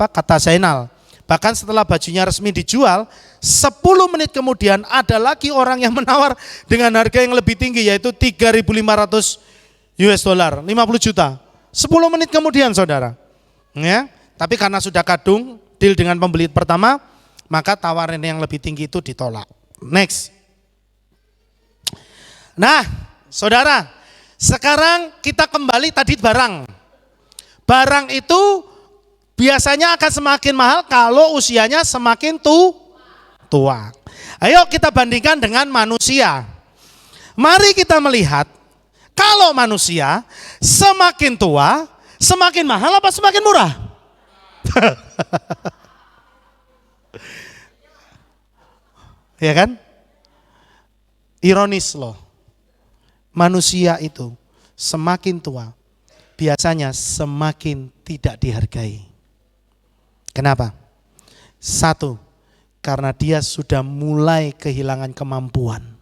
Kata Zainal. Bahkan setelah bajunya resmi dijual, 10 menit kemudian ada lagi orang yang menawar dengan harga yang lebih tinggi, yaitu 3.500 US dollar, 50 juta. 10 menit kemudian saudara. Ya, tapi karena sudah kadung deal dengan pembeli pertama, maka tawaran yang lebih tinggi itu ditolak. Next. Nah, saudara, sekarang kita kembali tadi barang. Barang itu biasanya akan semakin mahal kalau usianya semakin tua. Ayo kita bandingkan dengan manusia. Mari kita melihat, kalau manusia semakin tua, semakin mahal apa semakin murah? Ya kan? Ironis loh. Manusia itu semakin tua, biasanya semakin tidak dihargai. Kenapa? Satu, Karena dia sudah mulai kehilangan kemampuan.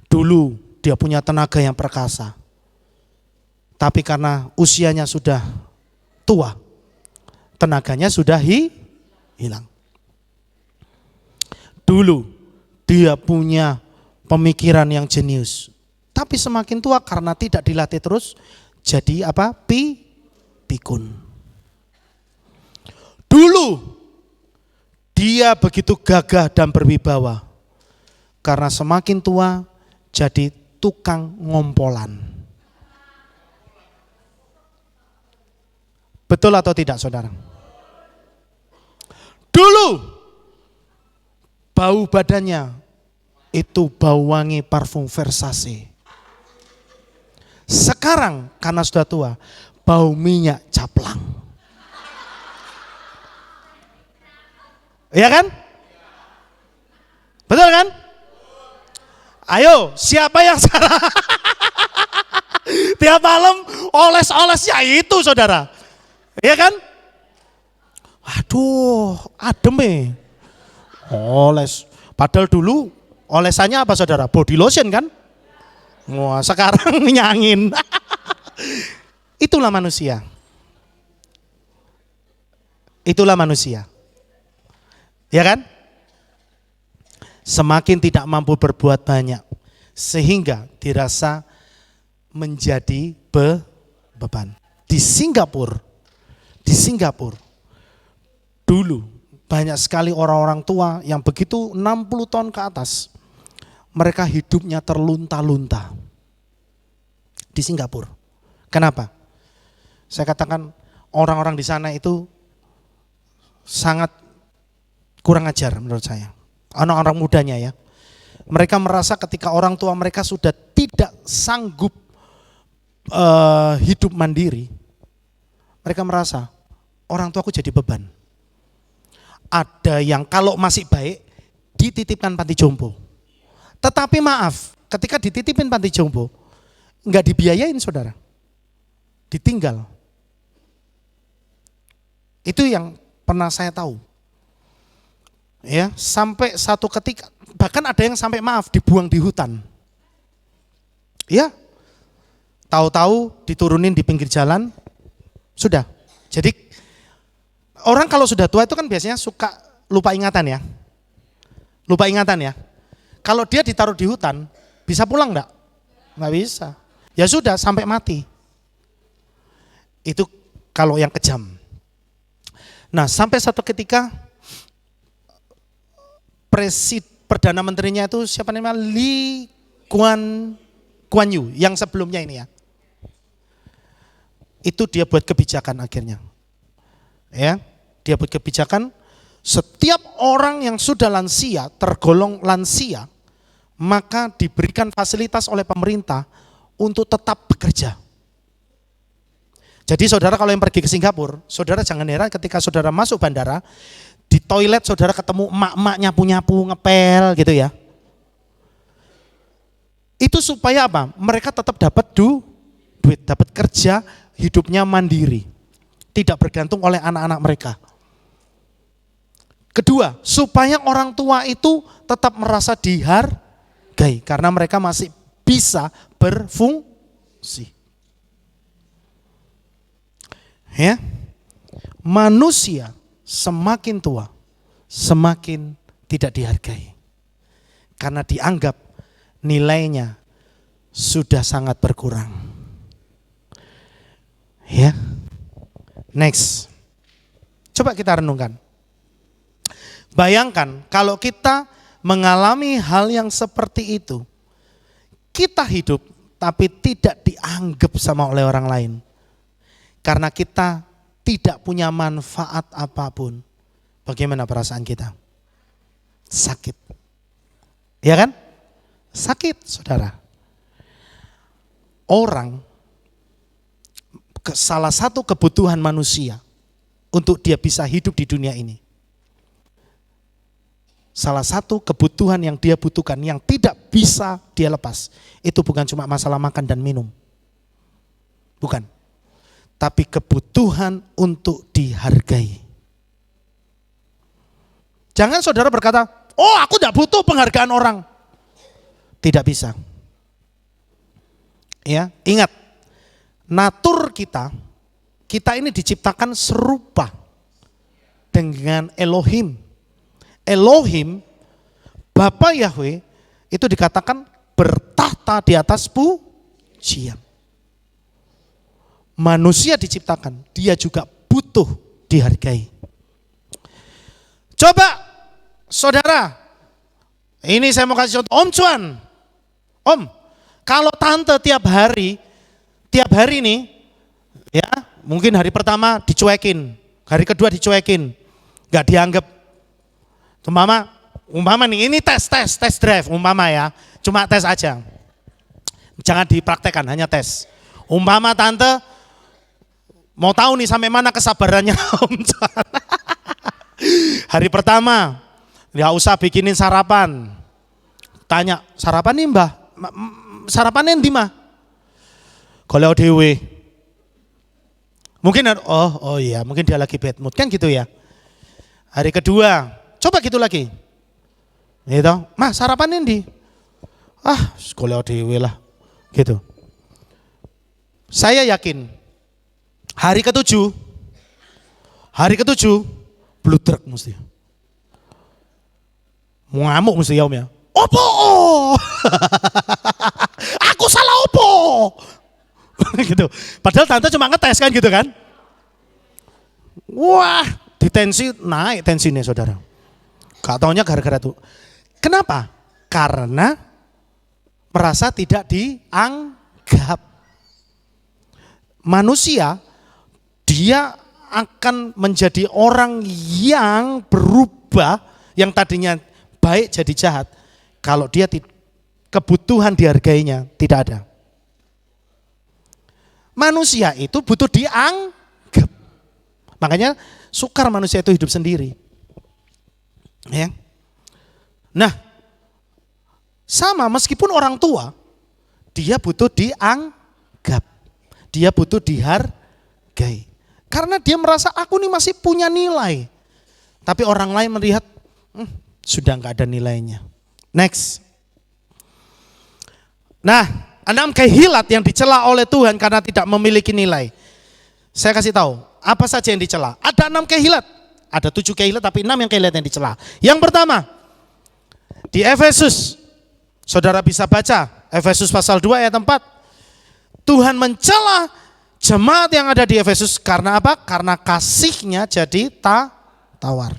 Dulu dia punya tenaga yang perkasa. Tapi karena usianya sudah tua, tenaganya sudah hilang. Dulu dia punya pemikiran yang jenius. Tapi semakin tua karena tidak dilatih terus, jadi apa? Pikun. Dulu dia begitu gagah dan berwibawa. Karena semakin tua jadi tukang ngompolan. Betul atau tidak, saudara? Dulu bau badannya itu bau wangi parfum Versace. Sekarang karena sudah tua, bau minyak caplang. Iya kan? Betul kan? Ayo, siapa yang salah? Tiap malam oles-olesnya itu, saudara. Iya kan? Aduh, adem oles. Padahal dulu olesannya apa, saudara? Body lotion kan? Wah, sekarang nyangin. Itulah manusia. Itulah manusia. Ya kan? Semakin tidak mampu berbuat banyak, sehingga dirasa menjadi beban. Di Singapura dulu banyak sekali orang-orang tua yang begitu 60 tahun ke atas, mereka hidupnya terlunta-lunta di Singapura. Kenapa? Saya katakan orang-orang di sana itu sangat kurang ajar menurut saya. Anak-anak mudanya ya. Mereka merasa ketika orang tua mereka sudah tidak sanggup hidup mandiri, mereka merasa orang tuaku jadi beban. Ada yang kalau masih baik dititipkan panti jompo. Tetapi maaf, ketika dititipin panti jompo, enggak dibiayain, saudara. Ditinggal. Itu yang pernah saya tahu. Ya, sampai satu ketika, bahkan ada yang sampai maaf dibuang di hutan. Ya, tahu-tahu diturunin di pinggir jalan, sudah. Jadi orang kalau sudah tua itu kan biasanya suka lupa ingatan ya. Lupa ingatan ya. Kalau dia ditaruh di hutan, bisa pulang enggak? Enggak bisa. Ya sudah, sampai mati. Itu kalau yang kejam. Nah, sampai satu ketika Perdana Menterinya itu siapa namanya? Lee Kuan Yew yang sebelumnya ini ya. Itu dia buat kebijakan akhirnya. Ya, dia buat kebijakan setiap orang yang sudah lansia, tergolong lansia, maka diberikan fasilitas oleh pemerintah untuk tetap bekerja. Jadi saudara kalau yang pergi ke Singapura, saudara jangan heran ketika saudara masuk bandara, di toilet saudara ketemu emak-emak nyapu-nyapu, ngepel gitu ya. Itu supaya apa? Mereka tetap dapat duit, dapat kerja, hidupnya mandiri. Tidak bergantung oleh anak-anak mereka. Kedua, supaya orang tua itu tetap merasa dihargai karena mereka masih bisa berfungsi. Ya. Manusia semakin tua, semakin tidak dihargai. Karena dianggap nilainya sudah sangat berkurang. Ya. Next. Coba kita renungkan. Bayangkan kalau kita mengalami hal yang seperti itu. Kita hidup tapi tidak dianggap sama oleh orang lain. Karena kita tidak punya manfaat apapun. Bagaimana perasaan kita? Sakit. Ya kan? Sakit, saudara. Orang, salah satu kebutuhan manusia untuk dia bisa hidup di dunia ini. Salah satu kebutuhan yang dia butuhkan, yang tidak bisa dia lepas. Itu bukan cuma masalah makan dan minum. Bukan. Tapi kebutuhan untuk dihargai. Jangan saudara berkata, oh aku tidak butuh penghargaan orang. Tidak bisa. Ya, ingat, natur kita ini diciptakan serupa dengan Elohim. Elohim, Bapa Yahweh, itu dikatakan bertahta di atas pujian. Manusia diciptakan, dia juga butuh dihargai. Coba saudara, ini saya mau kasih contoh. Om Cuan, Om, kalau tante tiap hari nih, ya mungkin hari pertama dicuekin, hari kedua dicuekin, gak dianggap. Umpama nih, ini tes drive, umpama ya, cuma tes aja. Jangan dipraktekkan, hanya tes. Umpama tante mau tahu nih sampai mana kesabarannya Om Cuan. Hari pertama, nggak usah bikinin sarapan. Tanya, sarapan nih mbah? Sarapannya di mah? Kalau dewe. Mungkin, oh iya, mungkin dia lagi bad mood, kan gitu ya. Hari kedua, coba gitu lagi. Gitu, mah sarapannya di? Kalau dewe lah, gitu. Saya yakin, hari ketujuh, bludrek mesti. Ngamuk mesti ya Om ya. Opo? Aku salah opo? Gitu. Padahal tante cuma ngetes kan gitu kan. Wah, di tensi naik tensinya saudara. Gak taunya gara-gara itu. Kenapa? Karena merasa tidak dianggap. Manusia, dia akan menjadi orang yang berubah, yang tadinya baik jadi jahat, kalau dia kebutuhan dihargainya tidak ada. Manusia itu butuh dianggap. Makanya sukar manusia itu hidup sendiri. Ya. Nah, sama meskipun orang tua, dia butuh dianggap. Dia butuh dihargai. Karena dia merasa aku nih masih punya nilai. Tapi orang lain melihat, sudah enggak ada nilainya. Next. Nah, 6 kehilat yang dicela oleh Tuhan karena tidak memiliki nilai. Saya kasih tahu, apa saja yang dicela? Ada 6 kehilat. Ada 7 kehilat tapi 6 yang kehilat yang dicela. Yang pertama, di Efesus. Saudara bisa baca, Efesus pasal 2 ayat 4. Tuhan mencela jemaat yang ada di Efesus karena apa? Karena kasihnya jadi tawar.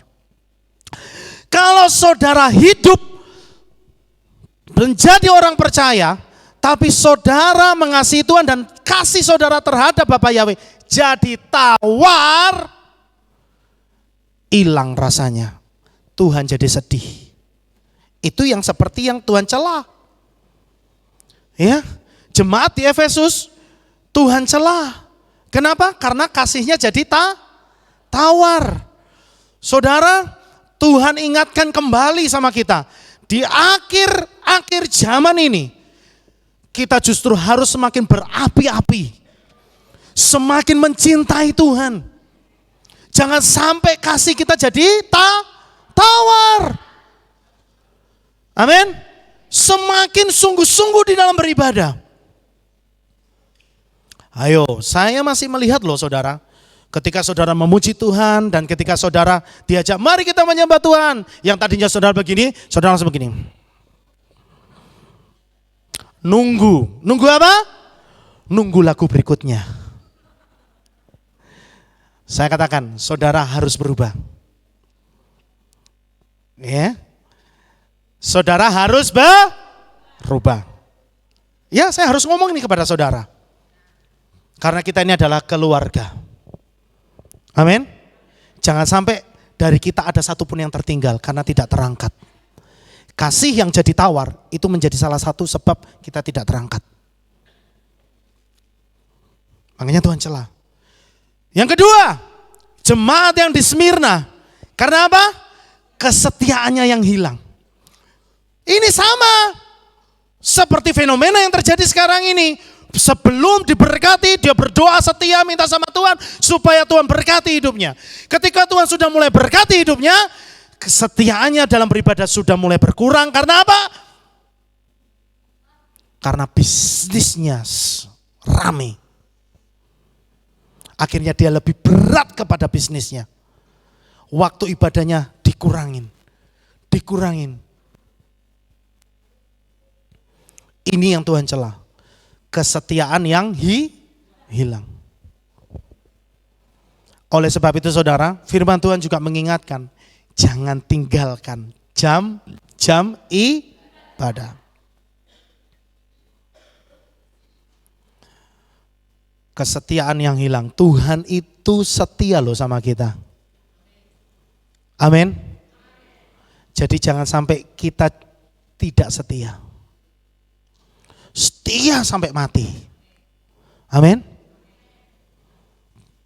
Kalau saudara hidup menjadi orang percaya, tapi saudara mengasihi Tuhan dan kasih saudara terhadap Bapa Yahweh jadi tawar, hilang rasanya. Tuhan jadi sedih. Itu yang seperti yang Tuhan cela. Ya, jemaat di Efesus Tuhan cela. Kenapa? Karena kasihnya jadi tawar. Saudara, Tuhan ingatkan kembali sama kita. Di akhir zaman ini, kita justru harus semakin berapi-api. Semakin mencintai Tuhan. Jangan sampai kasih kita jadi tawar. Amin. Semakin sungguh-sungguh di dalam beribadah. Ayo, saya masih melihat loh saudara. Ketika saudara memuji Tuhan dan ketika saudara diajak, mari kita menyembah Tuhan. Yang tadinya saudara begini, saudara langsung begini. Nunggu apa? Nunggu lagu berikutnya. Saya katakan, saudara harus berubah. Ya. Saudara harus berubah. Ya, saya harus ngomong ini kepada saudara. Karena kita ini adalah keluarga. Amin. Jangan sampai dari kita ada satupun yang tertinggal karena tidak terangkat. Kasih yang jadi tawar itu menjadi salah satu sebab kita tidak terangkat. Makanya Tuhan cela. Yang kedua, jemaat yang di Smyrna. Karena apa? Kesetiaannya yang hilang. Ini sama seperti fenomena yang terjadi sekarang ini. Sebelum diberkati, dia berdoa setia minta sama Tuhan supaya Tuhan berkati hidupnya. Ketika Tuhan sudah mulai berkati hidupnya, kesetiaannya dalam beribadah sudah mulai berkurang. Karena apa? Karena bisnisnya rame. Akhirnya dia lebih berat kepada bisnisnya. Waktu ibadahnya dikurangin. Ini yang Tuhan cela. Kesetiaan yang hilang. Oleh sebab itu saudara, firman Tuhan juga mengingatkan, jangan tinggalkan jam ibadah. Kesetiaan yang hilang. Tuhan itu setia loh sama kita. Amin. Jadi jangan sampai kita tidak setia. Setia sampai mati. Amin.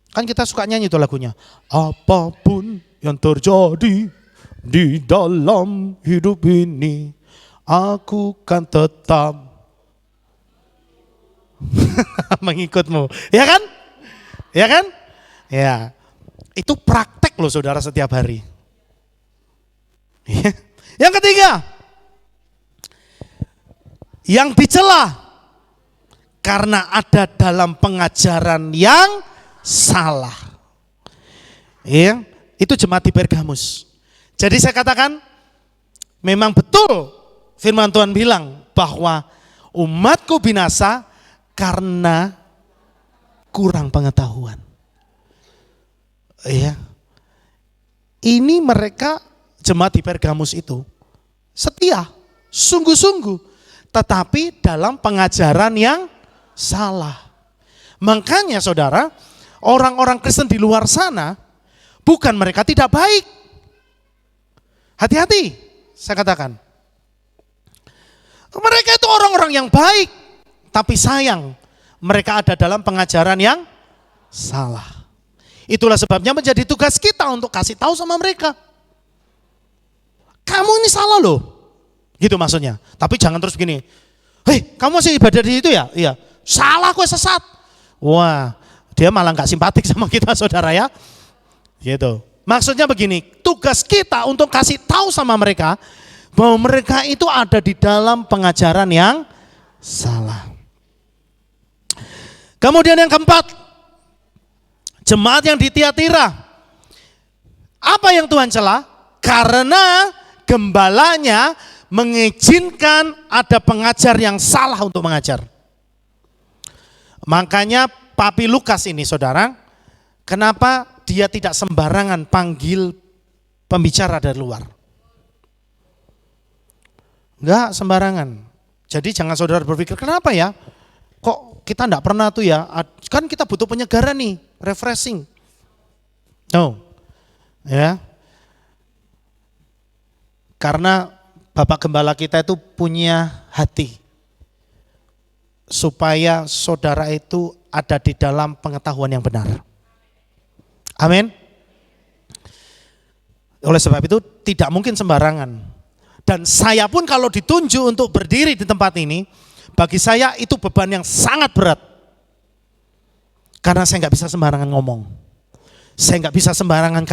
Kan kita suka nyanyi itu lagunya. Apapun yang terjadi di dalam hidup ini, aku kan tetap mengikutmu. Ya kan? Ya kan? Ya. Itu praktek loh saudara setiap hari. Yang ketiga, yang dicela karena ada dalam pengajaran yang salah. Ya, itu jemaat di Pergamus. Jadi saya katakan, memang betul firman Tuhan bilang bahwa umatku binasa karena kurang pengetahuan. Ya. Ini mereka jemaat di Pergamus itu setia, sungguh-sungguh, tetapi dalam pengajaran yang salah. Makanya saudara, orang-orang Kristen di luar sana, bukan mereka tidak baik. Hati-hati, saya katakan. Mereka itu orang-orang yang baik, tapi sayang, mereka ada dalam pengajaran yang salah. Itulah sebabnya menjadi tugas kita untuk kasih tahu sama mereka. Kamu ini salah loh. Gitu maksudnya. Tapi jangan terus begini. Hei, kamu masih ibadah di situ ya? Iya. Salah, gue sesat. Wah, dia malah gak simpatik sama kita saudara ya. Gitu. Maksudnya begini, tugas kita untuk kasih tahu sama mereka bahwa mereka itu ada di dalam pengajaran yang salah. Kemudian yang keempat, jemaat yang di Tiatira. Apa yang Tuhan cela? Karena gembalanya mengizinkan ada pengajar yang salah untuk mengajar. Makanya Papi Lukas ini saudara, kenapa dia tidak sembarangan panggil pembicara dari luar? Enggak sembarangan. Jadi jangan saudara berpikir, kenapa ya? Kok kita enggak pernah tuh ya? Kan kita butuh penyegaran nih, refreshing. No. Ya. Karena Bapak Gembala kita itu punya hati supaya saudara itu ada di dalam pengetahuan yang benar. Amin. Oleh sebab itu tidak mungkin sembarangan. Dan saya pun kalau ditunjuk untuk berdiri di tempat ini, bagi saya itu beban yang sangat berat. Karena saya nggak bisa sembarangan ngomong. Saya nggak bisa sembarangan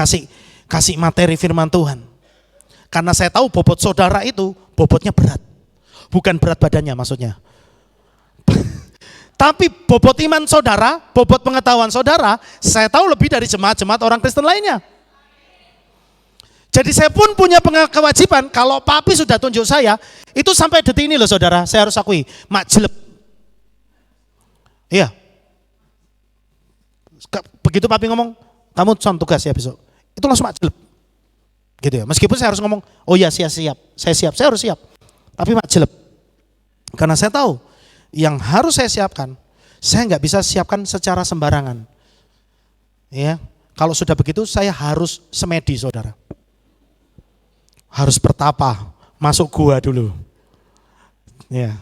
kasih materi firman Tuhan. Karena saya tahu bobot saudara itu bobotnya berat. Bukan berat badannya maksudnya. Tapi bobot iman saudara, bobot pengetahuan saudara, saya tahu lebih dari jemaat-jemaat orang Kristen lainnya. Jadi saya pun punya kewajiban, kalau Papi sudah tunjuk saya, itu sampai detik ini loh saudara, saya harus akui, makjeleb. Iya. Begitu Papi ngomong, kamu son tugas ya besok, itu langsung makjeleb. Gitu ya, meskipun saya harus ngomong, oh ya siap, saya harus siap. Tapi makjeleb. Karena saya tahu, yang harus saya siapkan, saya nggak bisa siapkan secara sembarangan. Ya, kalau sudah begitu saya harus semedi saudara. Harus bertapa, masuk gua dulu. Ya,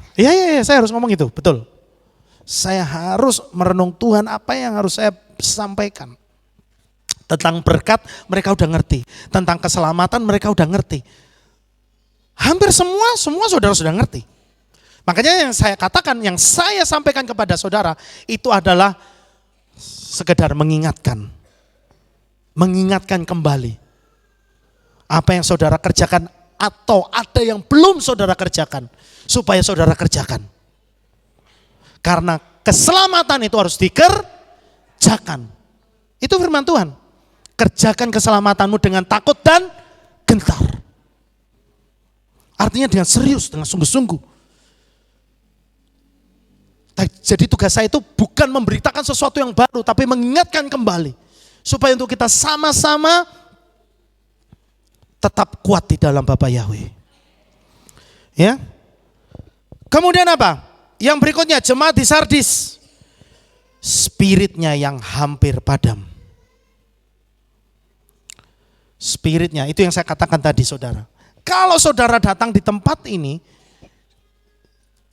saya harus ngomong itu, betul. Saya harus merenung Tuhan apa yang harus saya sampaikan. Tentang berkat mereka udah ngerti, tentang keselamatan mereka udah ngerti. Hampir semua saudara sudah ngerti. Makanya yang saya katakan, yang saya sampaikan kepada saudara itu adalah sekedar mengingatkan kembali. Apa yang saudara kerjakan atau ada yang belum saudara kerjakan, supaya saudara kerjakan. Karena keselamatan itu harus dikerjakan. Itu firman Tuhan. Kerjakan keselamatanmu dengan takut dan gentar. Artinya dengan serius, dengan sungguh-sungguh. Jadi tugas saya itu bukan memberitakan sesuatu yang baru, tapi mengingatkan kembali. Supaya untuk kita sama-sama tetap kuat di dalam Bapa Yahweh. Ya. Kemudian apa? Yang berikutnya, jemaat di Sardis. Spiritnya yang hampir padam. Spiritnya, itu yang saya katakan tadi saudara. Kalau saudara datang di tempat ini,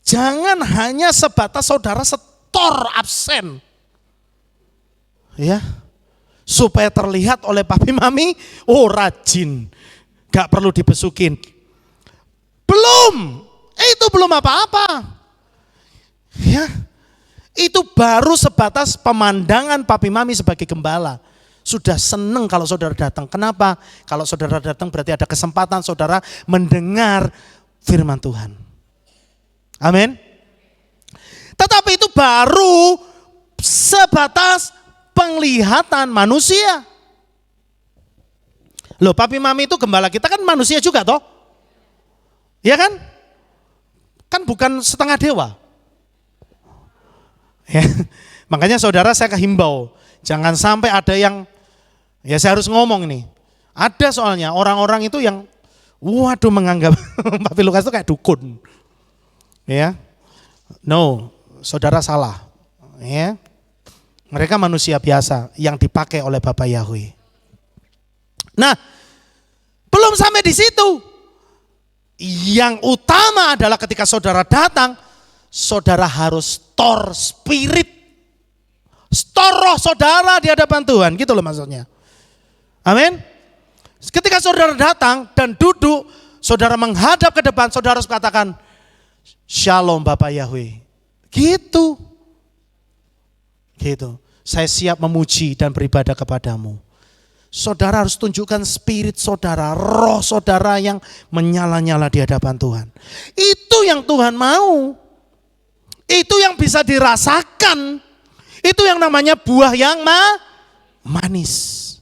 jangan hanya sebatas saudara setor absen. Ya. Supaya terlihat oleh papi mami, oh rajin. Gak perlu dibesukin. Belum. Itu belum apa-apa. Ya. Itu baru sebatas pemandangan papi mami sebagai gembala. Sudah seneng kalau saudara datang. Kenapa? Kalau saudara datang berarti ada kesempatan saudara mendengar firman Tuhan. Amin. Tetapi itu baru sebatas penglihatan manusia. Loh, papi mami itu gembala kita kan manusia juga toh? Ya kan? Kan bukan setengah dewa. Ya. Makanya saudara saya kehimbau, jangan sampai ada yang, ya saya harus ngomong ini. Ada soalnya orang-orang itu yang waduh menganggap Papi Lukas itu kayak dukun. Ya. No, saudara salah. Ya. Mereka manusia biasa yang dipakai oleh Bapa Yahweh. Nah, belum sampai di situ. Yang utama adalah ketika saudara datang, saudara harus store spirit, store roh saudara di hadapan Tuhan, gitu loh maksudnya. Amin. Ketika saudara datang dan duduk, saudara menghadap ke depan, saudara harus katakan, Shalom Bapak Yahweh. Gitu. Gitu. Saya siap memuji dan beribadah kepadamu. Saudara harus tunjukkan spirit saudara, roh saudara yang menyala-nyala di hadapan Tuhan. Itu yang Tuhan mau. Itu yang bisa dirasakan. Itu yang namanya buah yang manis.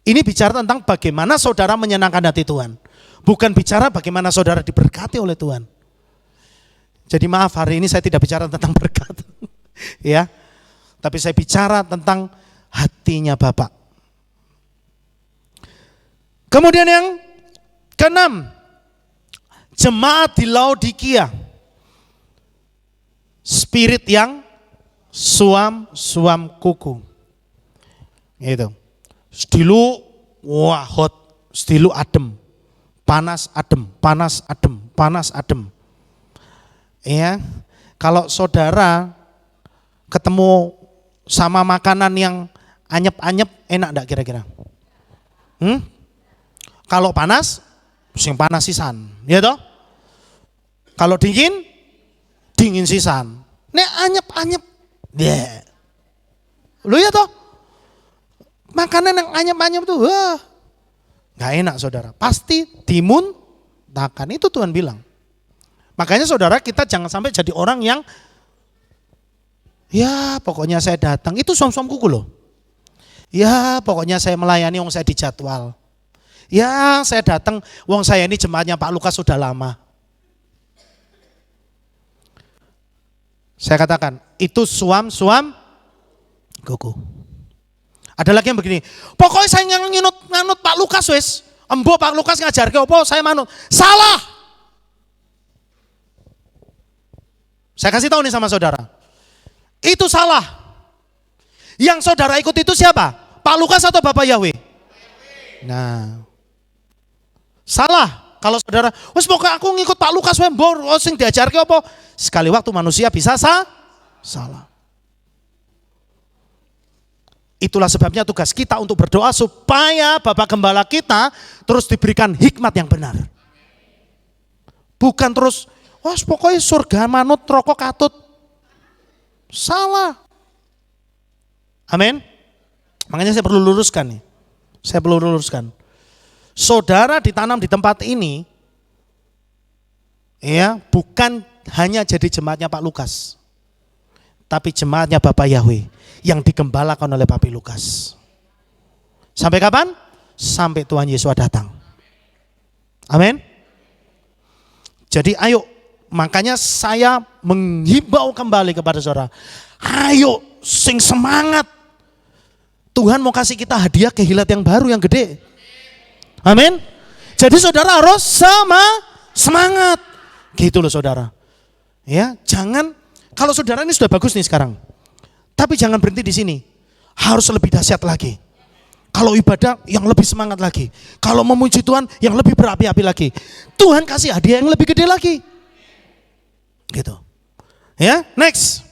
Ini bicara tentang bagaimana saudara menyenangkan hati Tuhan. Bukan bicara bagaimana saudara diberkati oleh Tuhan. Jadi maaf, hari ini saya tidak bicara tentang berkat. Ya. Tapi saya bicara tentang hatinya Bapak. Kemudian yang keenam, jemaat di Laodikia. Spirit yang suam kuku. Gitu. Sedilu wah hot, sedilu adem. Panas adem, panas adem, panas adem. Ya. Kalau saudara ketemu sama makanan yang anyep-anyep, enak enggak kira-kira? Kalau panas, sing panas sisan, ya toh? Kalau dingin, dingin sisan. Nek anyep-anyep, deh. Lu ya toh? Makanan yang anyep-anyep tuh, wah, nggak enak saudara. Pasti dimuntahkan, itu Tuhan bilang. Makanya saudara kita jangan sampai jadi orang yang, ya pokoknya saya datang, itu suam-suam kuku loh. Ya pokoknya saya melayani wong saya dijadwal. Ya saya datang, wong saya ini jemaatnya Pak Lukas sudah lama. Saya katakan, itu suam-suam kuku. Ada lagi yang begini, pokoknya saya nganut Pak Lukas wes. Embo Pak Lukas ngajar ke opo, saya manut. Salah. Saya kasih tahu nih sama saudara. Itu salah. Yang saudara ikut itu siapa? Pak Lukas atau Bapak Yahweh? Nah. Salah. Kalau saudara, wes pokoknya aku ngikut Pak Lukas wembor, sing diajarke apa? Sekali waktu manusia bisa salah. Itulah sebabnya tugas kita untuk berdoa supaya Bapak Gembala kita terus diberikan hikmat yang benar. Bukan terus, wes pokoknya surga manut rokok katut. Salah. Amin. Makanya saya perlu luruskan nih. Saudara ditanam di tempat ini, ya, bukan hanya jadi jemaatnya Pak Lukas, tapi jemaatnya Bapak Yahweh yang digembalakan oleh Papi Lukas. Sampai kapan? Sampai Tuhan Yesus datang. Amin. Jadi ayo, makanya saya menghimbau kembali kepada saudara, ayo sing semangat. Tuhan mau kasih kita hadiah kehilat yang baru, yang gede. Amin. Jadi saudara harus semangat. Gitu loh saudara. Ya, jangan, kalau saudara ini sudah bagus nih sekarang, tapi jangan berhenti di sini. Harus lebih dahsyat lagi. Kalau ibadah yang lebih semangat lagi. Kalau memuji Tuhan yang lebih berapi-api lagi. Tuhan kasih hadiah yang lebih gede lagi. Gitu. Ya, next.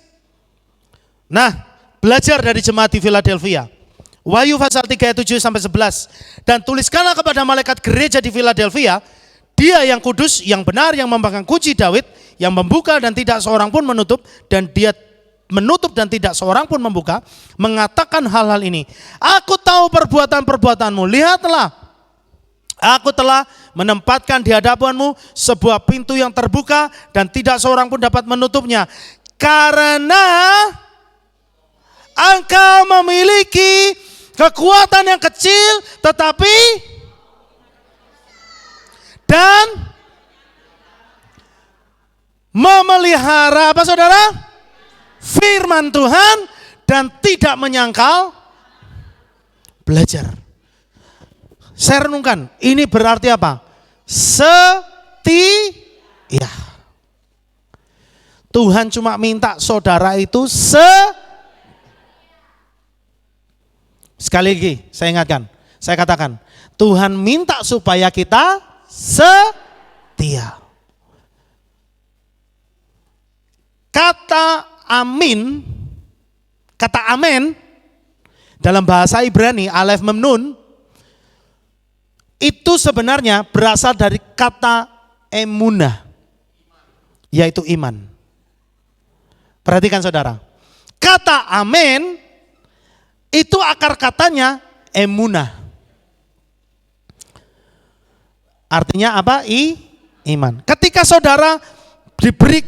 Nah, belajar dari jemaat di Philadelphia. Wahyu pasal 3 ayat 7 sampai 11. Dan tuliskanlah kepada malaikat gereja di Philadelphia, dia yang kudus, yang benar, yang memegang kunci Daud, yang membuka dan tidak seorang pun menutup, dan dia menutup dan tidak seorang pun membuka, mengatakan hal-hal ini. Aku tahu perbuatan-perbuatanmu, lihatlah, aku telah menempatkan di hadapanmu sebuah pintu yang terbuka dan tidak seorang pun dapat menutupnya. Karena engkau memiliki kekuatan yang kecil tetapi dan memelihara apa saudara? Firman Tuhan dan tidak menyangkal belajar. Saya renungkan, ini berarti apa? Setia. Tuhan cuma minta saudara itu sekali lagi saya ingatkan, saya katakan, Tuhan minta supaya kita setia. Kata amin, kata amen dalam bahasa Ibrani alef mem nun itu sebenarnya berasal dari kata emunah, yaitu iman. Perhatikan saudara, kata amen itu akar katanya emunah. Artinya apa? Iman. Ketika saudara diberi,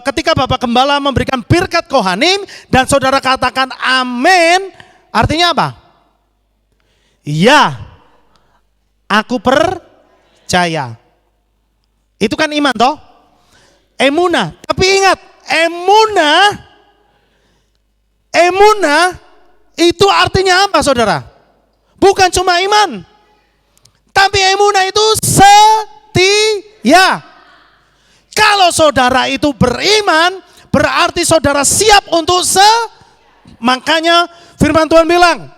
ketika Bapak Gembala memberikan birkat kohanim dan saudara katakan amin, artinya apa? Ya, aku percaya. Itu kan iman toh? Emunah. Tapi ingat, emunah itu artinya apa saudara? Bukan cuma iman, tapi emunah itu setia. Kalau saudara itu beriman, berarti saudara siap untuk makanya firman Tuhan bilang,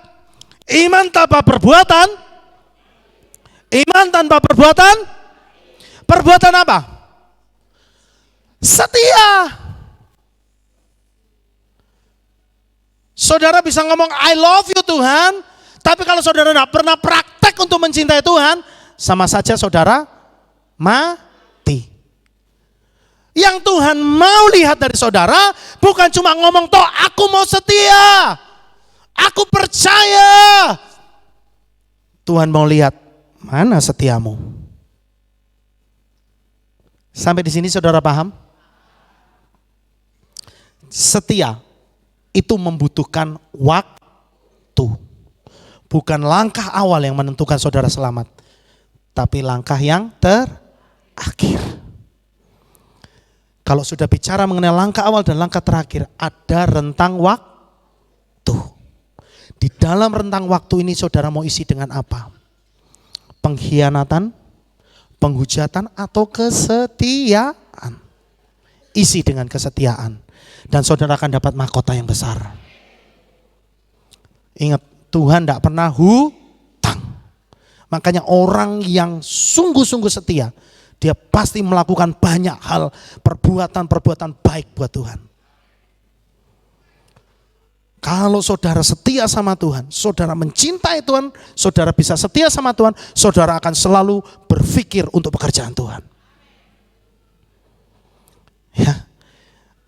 iman tanpa perbuatan, perbuatan apa? Setia. Saudara bisa ngomong I love you Tuhan, tapi kalau saudara tidak pernah praktek untuk mencintai Tuhan, sama saja saudara mati. Yang Tuhan mau lihat dari saudara bukan cuma ngomong toh aku mau setia, aku percaya. Tuhan mau lihat mana setiamu. Sampai di sini saudara paham? Setia itu membutuhkan waktu. Bukan langkah awal yang menentukan saudara selamat, tapi langkah yang terakhir. Kalau sudah bicara mengenai langkah awal dan langkah terakhir, ada rentang waktu. Di dalam rentang waktu ini saudara mau isi dengan apa? Pengkhianatan, penghujatan, atau kesetiaan? Isi dengan kesetiaan. Dan saudara akan dapat mahkota yang besar. Ingat, Tuhan tidak pernah hutang. Makanya orang yang sungguh-sungguh setia, dia pasti melakukan banyak hal, perbuatan-perbuatan baik buat Tuhan. Kalau saudara setia sama Tuhan, saudara mencintai Tuhan, saudara bisa setia sama Tuhan, saudara akan selalu berpikir untuk pekerjaan Tuhan. Ya,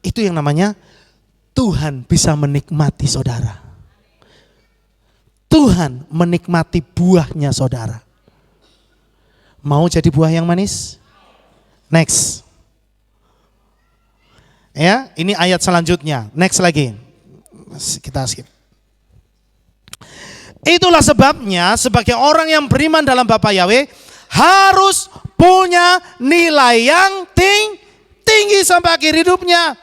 itu yang namanya Tuhan bisa menikmati saudara. Tuhan menikmati buahnya saudara. Mau jadi buah yang manis? Next. Ya, ini ayat selanjutnya. Next lagi. Kita skip. Itulah sebabnya sebagai orang yang beriman dalam Bapa Yahweh harus punya nilai yang tinggi sampai akhir hidupnya.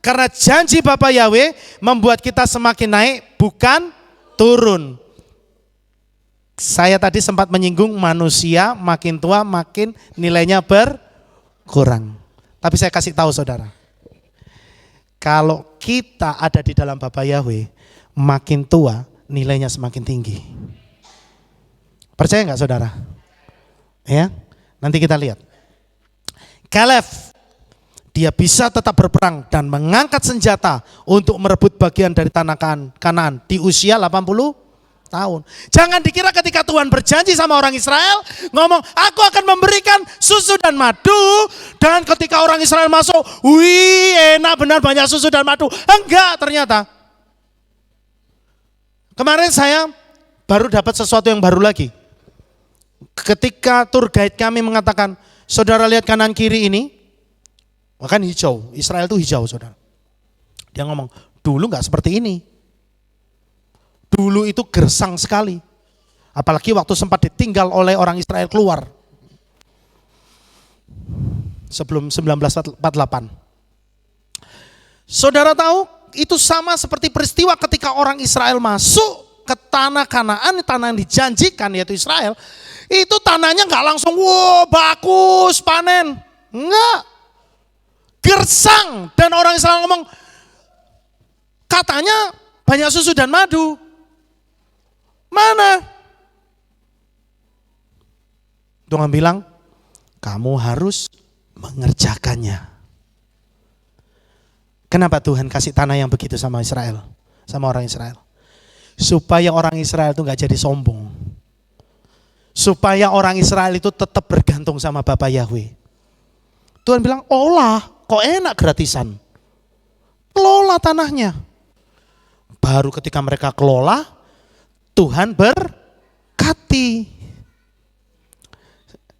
Karena janji Bapa Yahweh membuat kita semakin naik bukan turun. Saya tadi sempat menyinggung manusia makin tua makin nilainya berkurang. Tapi saya kasih tahu saudara. Kalau kita ada di dalam Bapa Yahweh makin tua nilainya semakin tinggi. Percaya nggak saudara? Ya, nanti kita lihat. Kaleb, dia bisa tetap berperang dan mengangkat senjata untuk merebut bagian dari tanah Kanaan di usia 80 tahun. Jangan dikira ketika Tuhan berjanji sama orang Israel, ngomong, aku akan memberikan susu dan madu, dan ketika orang Israel masuk, wih enak benar banyak susu dan madu. Enggak, ternyata. Kemarin saya baru dapat sesuatu yang baru lagi. Ketika tour guide kami mengatakan, saudara lihat kanan kiri ini, kan hijau, Israel itu hijau saudara. Dia ngomong, dulu gak seperti ini. Dulu itu gersang sekali. Apalagi waktu sempat ditinggal oleh orang Israel keluar. Sebelum 1948. Saudara tahu, itu sama seperti peristiwa ketika orang Israel masuk ke tanah Kanaan, tanah yang dijanjikan yaitu Israel. Itu tanahnya gak langsung, wow bagus panen. Enggak. Gersang, dan orang Israel ngomong, katanya banyak susu dan madu. Mana? Tuhan bilang, kamu harus mengerjakannya. Kenapa Tuhan kasih tanah yang begitu sama Israel, sama orang Israel? Supaya orang Israel itu gak jadi sombong. Supaya orang Israel itu tetap bergantung sama Bapa Yahweh. Tuhan bilang, olah, kok enak gratisan. Kelola tanahnya. Baru ketika mereka kelola, Tuhan berkati.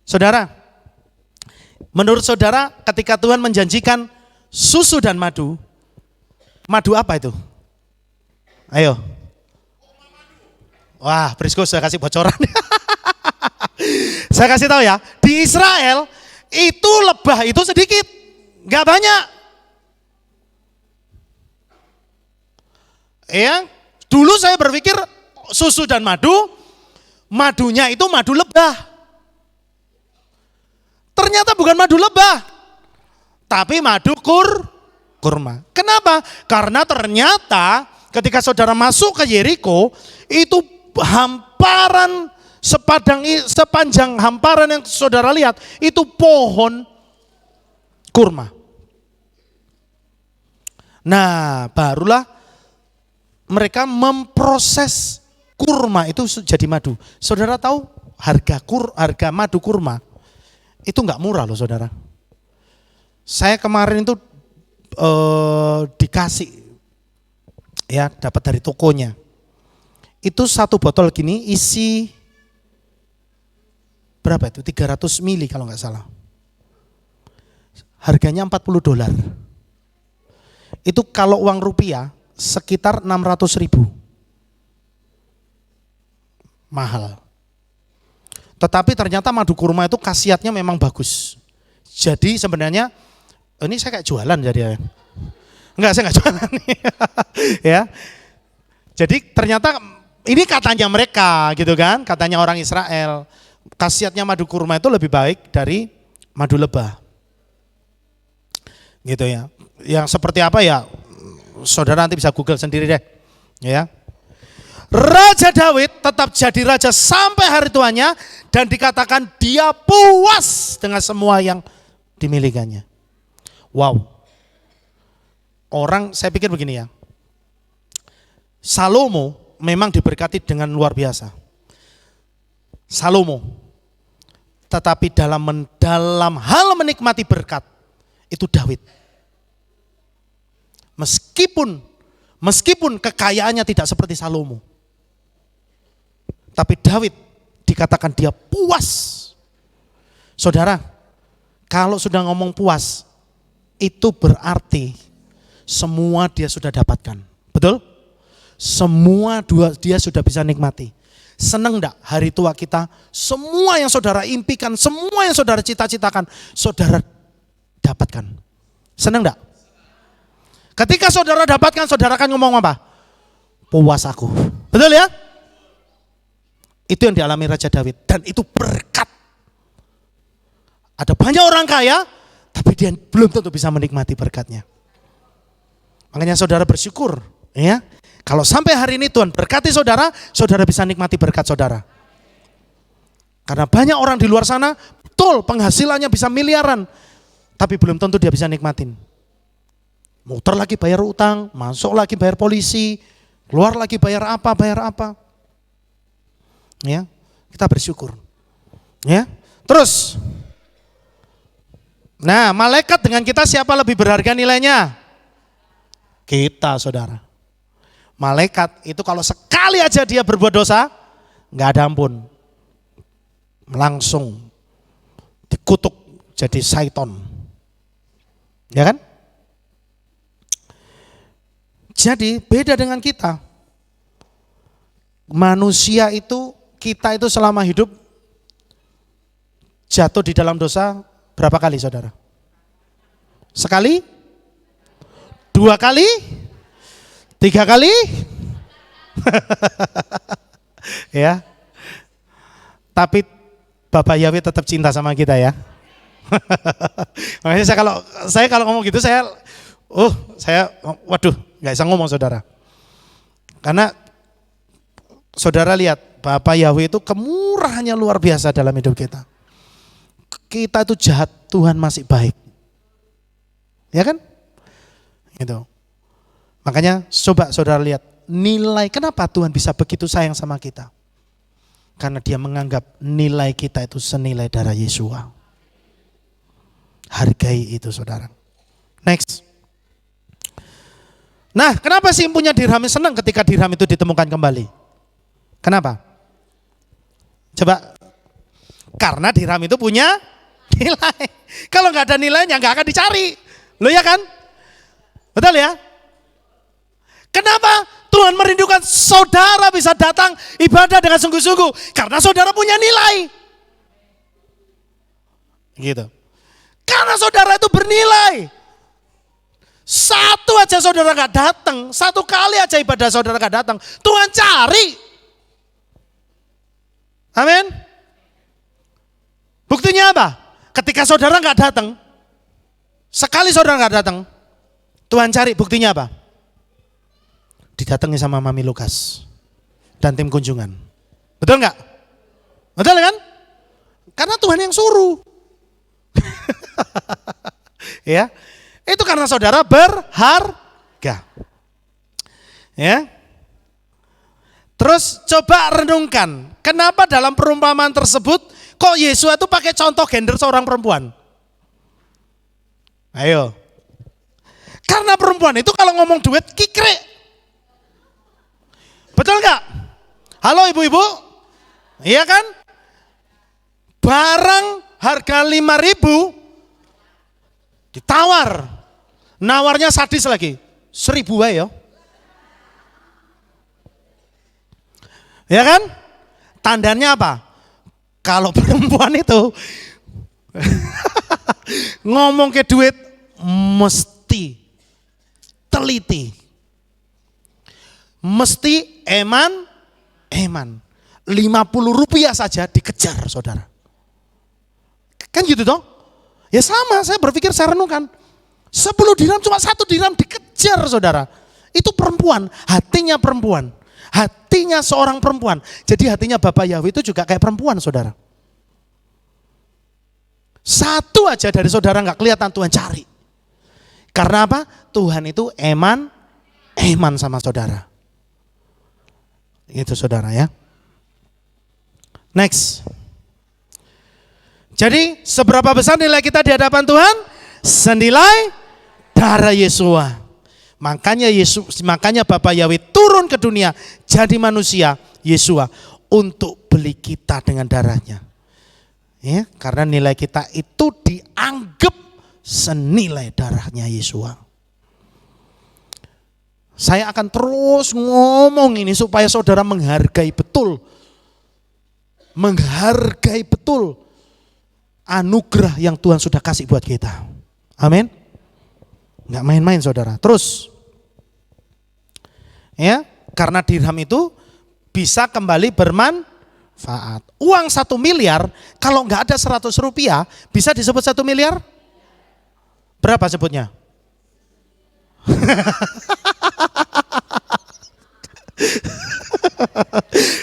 Saudara, menurut saudara ketika Tuhan menjanjikan susu dan madu, madu apa itu? Ayo. Wah, Prisco saya kasih bocoran. Saya kasih tahu ya, di Israel itu lebah itu sedikit, nggak banyak. Ya, dulu saya berpikir susu dan madu, madunya itu madu lebah. Ternyata bukan madu lebah, tapi madu kurma. Kenapa? Karena ternyata ketika saudara masuk ke Yeriko, itu hamparan sepanjang hamparan yang saudara lihat, itu pohon kurma. Nah, barulah mereka memproses kurma itu jadi madu. Saudara tahu harga madu kurma itu nggak murah loh saudara. Saya kemarin itu dikasih, ya dapat dari tokonya. Itu satu botol gini isi berapa itu? 300 mili kalau nggak salah. Harganya $40. Itu kalau uang rupiah sekitar 600.000. Mahal. Tetapi ternyata madu kurma itu khasiatnya memang bagus. Jadi sebenarnya ini saya kayak jualan jadi ya. Enggak, saya enggak jualan. Ya. Jadi ternyata ini katanya mereka gitu kan, katanya orang Israel. Khasiatnya madu kurma itu lebih baik dari madu lebah. Gitu ya. Yang seperti apa ya? Saudara nanti bisa Google sendiri deh. Ya. Raja Daud tetap jadi raja sampai hari tuanya dan dikatakan dia puas dengan semua yang dimilikannya. Wow. Orang, saya pikir begini ya. Salomo memang diberkati dengan luar biasa. Salomo. Tetapi dalam hal menikmati berkat itu Daud. Meskipun kekayaannya tidak seperti Salomo. Tapi Daud dikatakan dia puas Saudara, kalau sudah ngomong puas, itu berarti semua dia sudah dapatkan. Betul? Semua dia sudah bisa nikmati. Senang enggak hari tua kita? Semua yang saudara impikan, semua yang saudara cita-citakan, saudara dapatkan. Senang enggak? Ketika saudara dapatkan, saudara akan ngomong apa? Puas aku. Betul ya? Itu yang dialami Raja Daud. Dan itu berkat. Ada banyak orang kaya, tapi dia belum tentu bisa menikmati berkatnya. Makanya saudara bersyukur. Ya, kalau sampai hari ini Tuhan berkati saudara, saudara bisa nikmati berkat saudara. Karena banyak orang di luar sana, betul penghasilannya bisa miliaran, tapi belum tentu dia bisa nikmatin. Muter lagi bayar utang, masuk lagi bayar polisi, keluar lagi bayar apa. Ya, kita bersyukur. Ya, terus. Nah, malaikat dengan kita siapa lebih berharga nilainya? Kita, saudara. Malaikat itu kalau sekali aja dia berbuat dosa, nggak ada ampun. Langsung dikutuk jadi syaiton. Ya kan? Jadi beda dengan kita. Manusia itu, kita itu selama hidup jatuh di dalam dosa berapa kali saudara? Sekali? 2 kali? 3 kali? Ya. Tapi Bapak Yahweh tetap cinta sama kita ya. Makanya saya kalau ngomong gitu waduh, nggak bisa ngomong saudara. Karena saudara lihat Bapak Yahweh itu kemurahannya luar biasa dalam hidup kita. Kita itu jahat, Tuhan masih baik. Ya kan? Gitu. Makanya coba saudara lihat nilai kenapa Tuhan bisa begitu sayang sama kita. Karena dia menganggap nilai kita itu senilai darah Yesua. Hargai itu saudara. Next. Nah, kenapa si empunya dirham senang ketika dirham itu ditemukan kembali? Kenapa? Coba. Karena dirham itu punya nilai. Kalau nggak ada nilainya nggak akan dicari. Loh ya kan? Betul ya? Kenapa Tuhan merindukan saudara bisa datang ibadah dengan sungguh-sungguh? Karena saudara punya nilai. Gitu. Karena saudara itu bernilai. Satu aja saudara gak datang, satu kali aja ibadah saudara gak datang, Tuhan cari. Amin. Buktinya apa? Ketika saudara gak datang, sekali saudara gak datang, Tuhan cari, buktinya apa? Didatangi sama Mami Lukas dan tim kunjungan. Betul gak? Betul kan? Karena Tuhan yang suruh. Ya. Itu karena saudara berharga. Ya. Terus coba renungkan, kenapa dalam perumpamaan tersebut kok Yesus itu pakai contoh gender seorang perempuan? Ayo. Karena perempuan itu kalau ngomong duit kikrik. Betul enggak? Halo ibu-ibu? Iya kan? Barang harga 5.000 ditawar, nawarnya sadis lagi, 1.000 ayo. Ya kan? Tandanya apa? Kalau perempuan itu ngomong ke duit mesti teliti. Mesti eman. 50 rupiah saja dikejar saudara. Kan gitu dong? Ya sama, saya berpikir, saya renungkan. 10 dirham, cuma 1 dirham dikejar saudara. Itu perempuan, hatinya perempuan. Hatinya seorang perempuan. Jadi hatinya Bapak Yahweh itu juga kayak perempuan saudara. Satu aja dari saudara gak kelihatan, Tuhan cari. Karena apa? Tuhan itu eman sama saudara. Itu saudara ya. Next. Jadi seberapa besar nilai kita di hadapan Tuhan? Senilai darah Yesua. Makanya Bapa Yahweh turun ke dunia jadi manusia Yesua untuk beli kita dengan darahnya. Ya, karena nilai kita itu dianggap senilai darahnya Yesua. Saya akan terus ngomong ini supaya saudara menghargai betul. Menghargai betul anugerah yang Tuhan sudah kasih buat kita. Amin. Enggak main-main saudara. Terus. Ya, karena dirham itu bisa kembali bermanfaat. Uang 1 miliar kalau enggak ada 100 rupiah bisa disebut 1 miliar? Berapa sebutnya?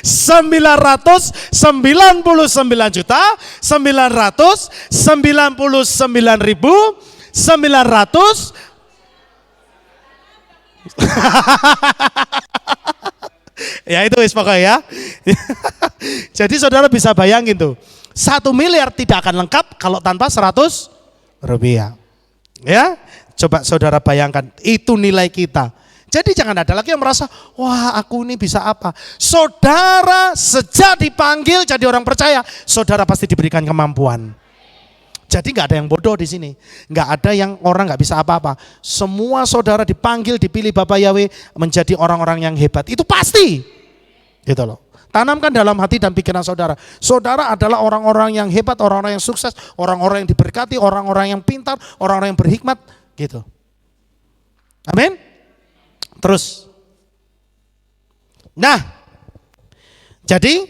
999.999.900. Ya itu pokoknya ya. Jadi saudara bisa bayangin tuh, 1 miliar tidak akan lengkap kalau tanpa 100 rupiah. Ya, coba saudara bayangkan, itu nilai kita. Jadi jangan ada lagi yang merasa, wah aku ini bisa apa. Saudara sejak dipanggil jadi orang percaya, saudara pasti diberikan kemampuan. Jadi nggak ada yang bodoh di sini, nggak ada yang orang nggak bisa apa-apa. Semua saudara dipanggil, dipilih Bapak Yahweh menjadi orang-orang yang hebat, itu pasti. Gitu loh. Tanamkan dalam hati dan pikiran saudara. Saudara adalah orang-orang yang hebat, orang-orang yang sukses, orang-orang yang diberkati, orang-orang yang pintar, orang-orang yang berhikmat, gitu. Amin. Terus. Nah, jadi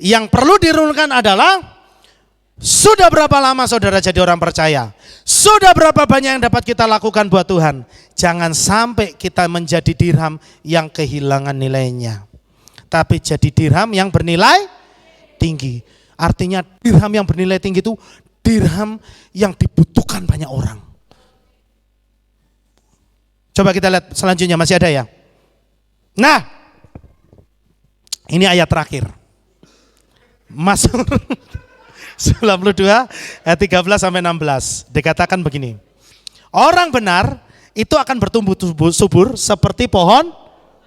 yang perlu dirunkan adalah sudah berapa lama saudara jadi orang percaya? Sudah berapa banyak yang dapat kita lakukan buat Tuhan? Jangan sampai kita menjadi dirham yang kehilangan nilainya. Tapi jadi dirham yang bernilai tinggi. Artinya dirham yang bernilai tinggi itu dirham yang dibutuhkan banyak orang. Coba kita lihat selanjutnya, masih ada ya. Nah, ini ayat terakhir. Mazmur 92 ayat 13 sampai 16. Dikatakan begini. Orang benar itu akan bertumbuh subur seperti pohon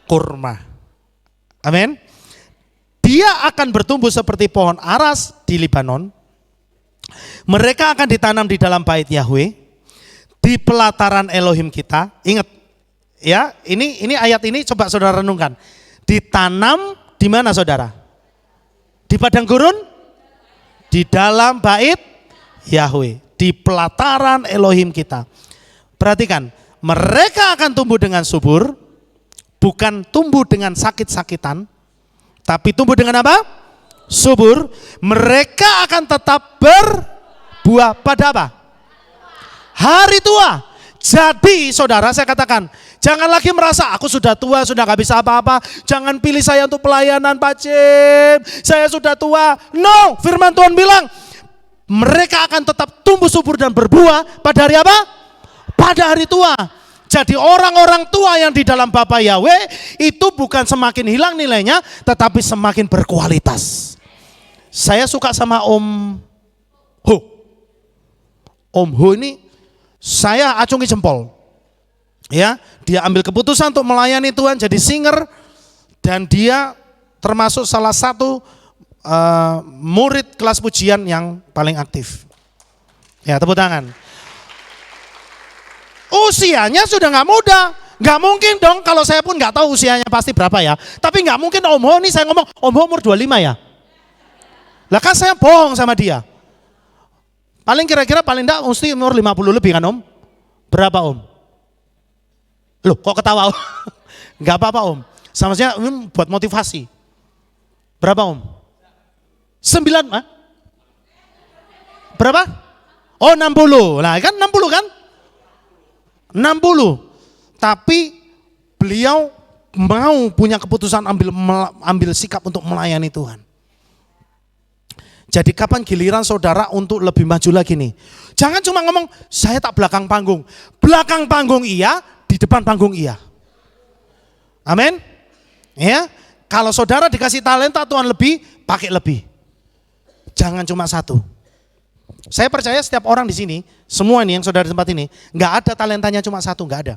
kurma. Amin. Dia akan bertumbuh seperti pohon aras di Libanon. Mereka akan ditanam di dalam bait Yahweh, di pelataran Elohim kita. Ingat ya, ini ayat ini coba saudara renungkan. Ditanam di mana saudara? Di padang gurun? Di dalam bait Yahweh, di pelataran Elohim kita. Perhatikan, mereka akan tumbuh dengan subur. Bukan tumbuh dengan sakit-sakitan, tapi tumbuh dengan apa? Subur. Mereka akan tetap berbuah pada apa? Hari tua. Jadi saudara, saya katakan, jangan lagi merasa aku sudah tua, sudah gak bisa apa-apa. Jangan pilih saya untuk pelayanan Pak Jim, saya sudah tua. No, firman Tuhan bilang, mereka akan tetap tumbuh subur dan berbuah pada hari apa? Pada hari tua. Jadi orang-orang tua yang di dalam Bapak Yahweh itu bukan semakin hilang nilainya, tetapi semakin berkualitas. Saya suka sama Om Ho. Om Ho ini saya acungi jempol. Ya, dia ambil keputusan untuk melayani Tuhan jadi singer, dan dia termasuk salah satu murid kelas pujian yang paling aktif. Ya, tepuk tangan. Usianya sudah nggak muda, nggak mungkin dong. Kalau saya pun nggak tahu usianya pasti berapa ya. Tapi nggak mungkin Om Ho ini saya ngomong Om Ho umur 25 ya. Lah kan saya bohong sama dia. Paling kira-kira paling enggak mesti umur 50 lebih kan Om? Berapa Om? Loh kok ketawa Om? Nggak apa-apa Om. Sama saya buat motivasi. Berapa Om? 9 ah? Berapa? Oh 60. Nah kan 60 kan? 60, tapi beliau mau punya keputusan ambil sikap untuk melayani Tuhan. Jadi kapan giliran saudara untuk lebih maju lagi nih? Jangan cuma ngomong saya tak belakang panggung. Belakang panggung iya, di depan panggung iya. Amin. Ya, kalau saudara dikasih talenta Tuhan lebih, pakai lebih. Jangan cuma satu. Saya percaya setiap orang di sini, semua ini yang saudara di tempat ini, nggak ada talentanya cuma satu, nggak ada.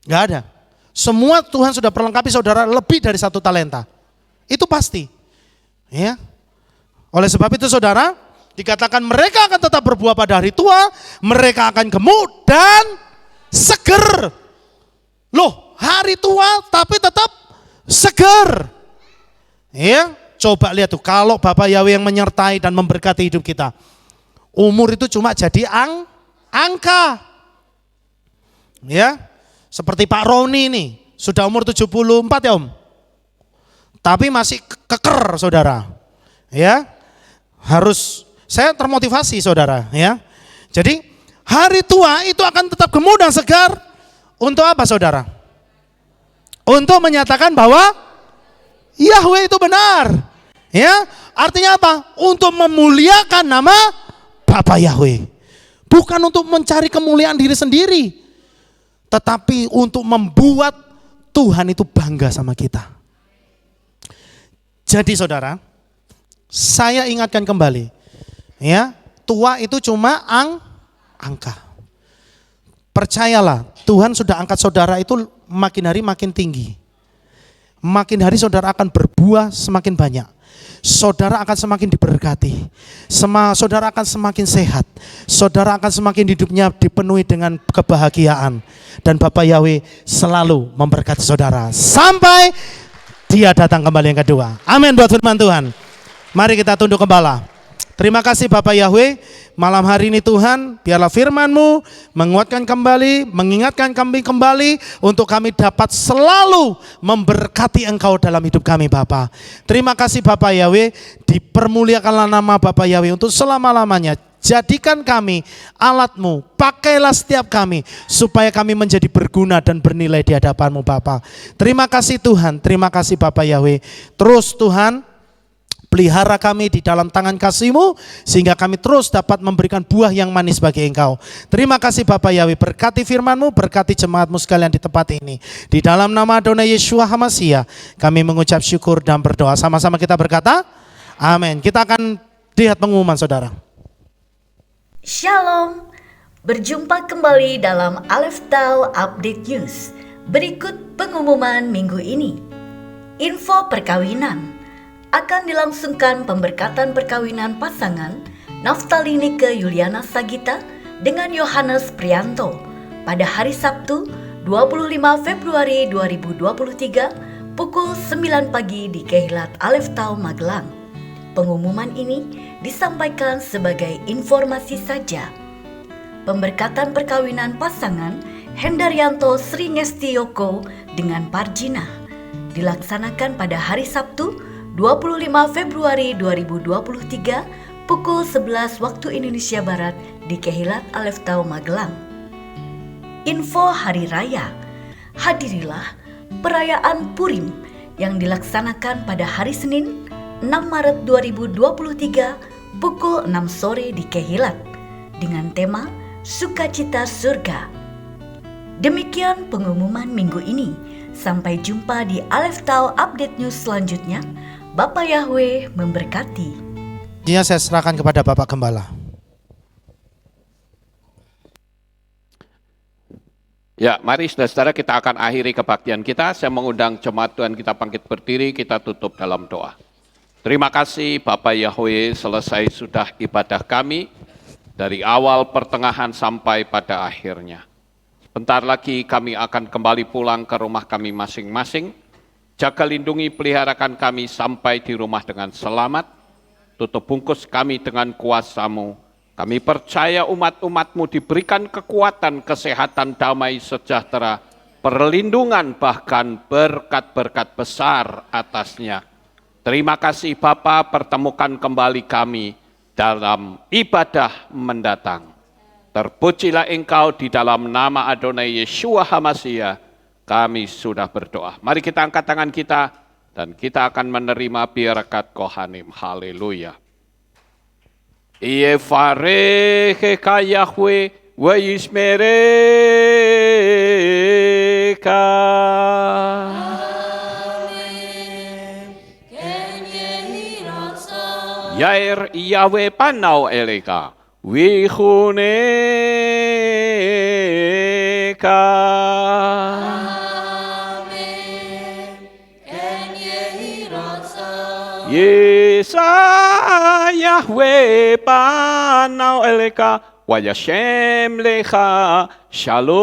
Nggak ada. Semua Tuhan sudah perlengkapi saudara lebih dari satu talenta. Itu pasti. Ya. Oleh sebab itu saudara, Dikatakan mereka akan tetap berbuah pada hari tua, mereka akan gemuk dan seger. Loh, hari tua tapi tetap seger. Ya, coba lihat tuh, kalau Bapak Yahweh yang menyertai dan memberkati hidup kita, umur itu cuma jadi angka. Ya, seperti Pak Roni ini, sudah umur 74 ya Om. Tapi masih keker saudara. Ya, saya termotivasi saudara ya. Jadi hari tua itu akan tetap gemuk dan segar. Untuk apa saudara? Untuk menyatakan bahwa Yahweh itu benar. Ya, artinya apa? Untuk memuliakan nama Bapa Yahweh. Bukan untuk mencari kemuliaan diri sendiri, tetapi untuk membuat Tuhan itu bangga sama kita. Jadi saudara, saya ingatkan kembali, ya, tua itu cuma angka. Percayalah, Tuhan sudah angkat saudara itu makin hari makin tinggi. Makin hari saudara akan berbuah semakin banyak. Saudara akan semakin diberkati. Saudara akan semakin sehat. Saudara akan semakin hidupnya dipenuhi dengan kebahagiaan. Dan Bapa Yahweh selalu memberkati saudara sampai Dia datang kembali yang kedua. Amin buat firman Tuhan. Mari kita tunduk kepala. Terima kasih Bapak Yahweh, malam hari ini Tuhan, biarlah firman-Mu menguatkan kembali, mengingatkan kami kembali untuk kami dapat selalu memberkati Engkau dalam hidup kami Bapa. Terima kasih Bapak Yahweh, dipermuliakanlah nama Bapak Yahweh untuk selama-lamanya. Jadikan kami alat-Mu, pakailah setiap kami supaya kami menjadi berguna dan bernilai di hadapan-Mu Bapa. Terima kasih Tuhan, terima kasih Bapak Yahweh. Terus Tuhan, pelihara kami di dalam tangan kasih-Mu sehingga kami terus dapat memberikan buah yang manis bagi Engkau. Terima kasih Bapak Yahweh, berkati firman-Mu, berkati jemaat-Mu sekalian di tempat ini. Di dalam nama Adonai Yeshua HaMashiach kami mengucap syukur dan berdoa. Sama-sama kita berkata, amin. Kita akan lihat pengumuman saudara. Shalom, berjumpa kembali dalam Aleph Tau Update News. Berikut pengumuman minggu ini. Info perkawinan. Akan dilangsungkan pemberkatan perkawinan pasangan Naftali Nike Yuliana Sagita dengan Yohanes Prianto pada hari Sabtu 25 Februari 2023 pukul 9 pagi di Kehillat Aleph Tau Magelang. Pengumuman ini disampaikan sebagai informasi saja. Pemberkatan perkawinan pasangan Hendaryanto Sri Ngestiyoko dengan Parjina dilaksanakan pada hari Sabtu 25 Februari 2023 pukul 11 waktu Indonesia Barat di Kehillat Aleph Tau Magelang. Info Hari Raya. Hadirilah perayaan Purim yang dilaksanakan pada hari Senin 6 Maret 2023 pukul 6 sore di Kehillat dengan tema Sukacita Surga. Demikian pengumuman minggu ini. Sampai jumpa di Aleph Tau Update News selanjutnya. Bapak Yahweh memberkati. Dia saya serahkan kepada Bapak Gembala. Ya, mari saudara-saudara kita akan akhiri kebaktian kita. Saya mengundang jemaat Tuhan kita bangkit berdiri, kita tutup dalam doa. Terima kasih Bapak Yahweh, selesai sudah ibadah kami dari awal pertengahan sampai pada akhirnya. Bentar lagi kami akan kembali pulang ke rumah kami masing-masing. Jaga lindungi peliharakan kami sampai di rumah dengan selamat. Tutup bungkus kami dengan kuasa-Mu. Kami percaya umat-umat-Mu diberikan kekuatan, kesehatan, damai, sejahtera, perlindungan, bahkan berkat-berkat besar atasnya. Terima kasih Bapa, pertemukan kembali kami dalam ibadah mendatang. Terpujilah Engkau di dalam nama Adonai Yeshua HaMashiach. Kami sudah berdoa. Mari kita angkat tangan kita dan kita akan menerima berkat Kohanim. Haleluya. Yevarechecha Yahweh wa yishmereka. Yair Yahweh panau eleka. Wihuneka. Yesaya Yahweh panau eleka wa yashem lecha shalom.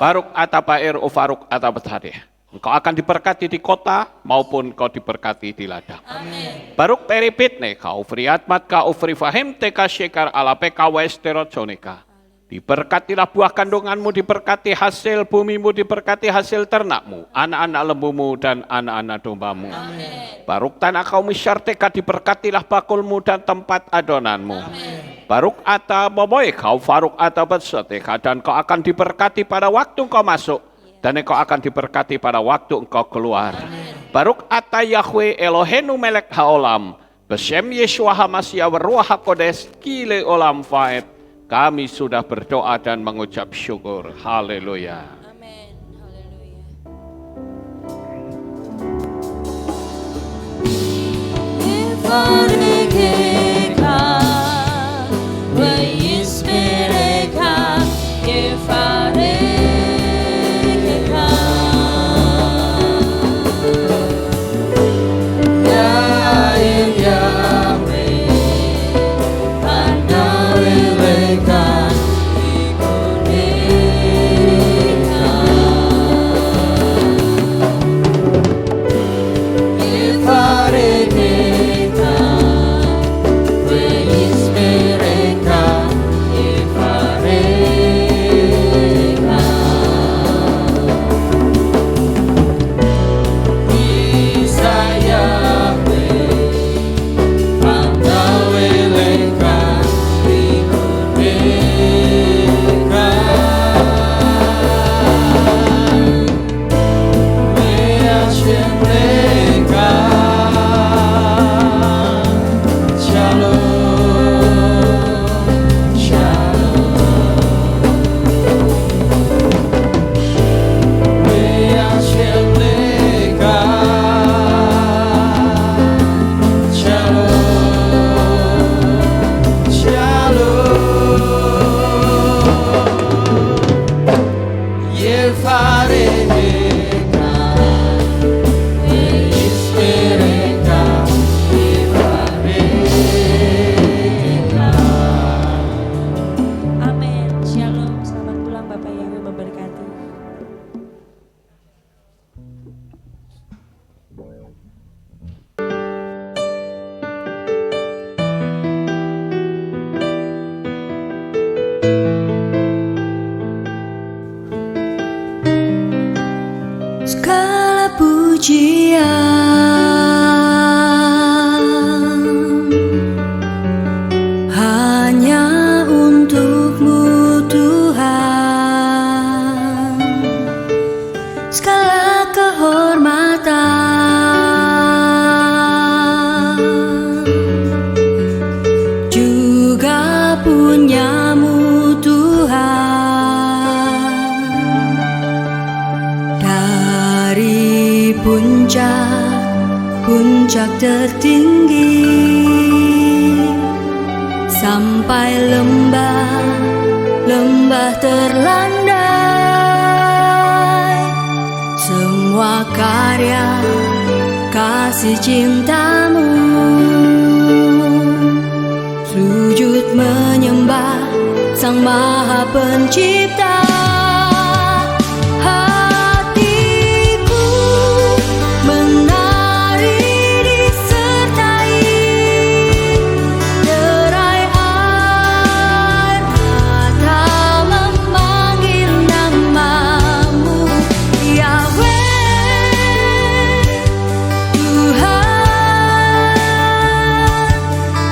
Baruk atapair ufaruk atabatadeh. Engkau akan diberkati di kota maupun kau diberkati di ladang. Amin. Baruk peripitne kau friatmat kau frifahim teka syekar alape kawes teroconeka. Diberkatilah buah kandunganmu, diberkati hasil bumimu, diberkati hasil ternakmu, anak-anak lembumu dan anak-anak dombamu. Amin. Baruk tanah kau misyarteka, diberkatilah bakulmu dan tempat adonanmu. Amin. Baruk ata boboy kau faruk ata bersoteka, dan kau akan diberkati pada waktu kau masuk, dan engkau akan diberkati pada waktu engkau keluar. Amin. Baruk ata Yahweh Elohenu melek haolam, besem Yeshua HaMashiach Ruach HaKodes kile olam faed. Kami sudah berdoa dan mengucap syukur. Haleluya. Amin. Haleluya. puncak tertinggi sampai lembah terlandai, semua karya kasih cintamu, sujud menyembah Sang Maha Pencipta.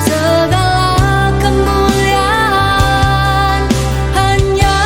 Segala kemuliaan hanya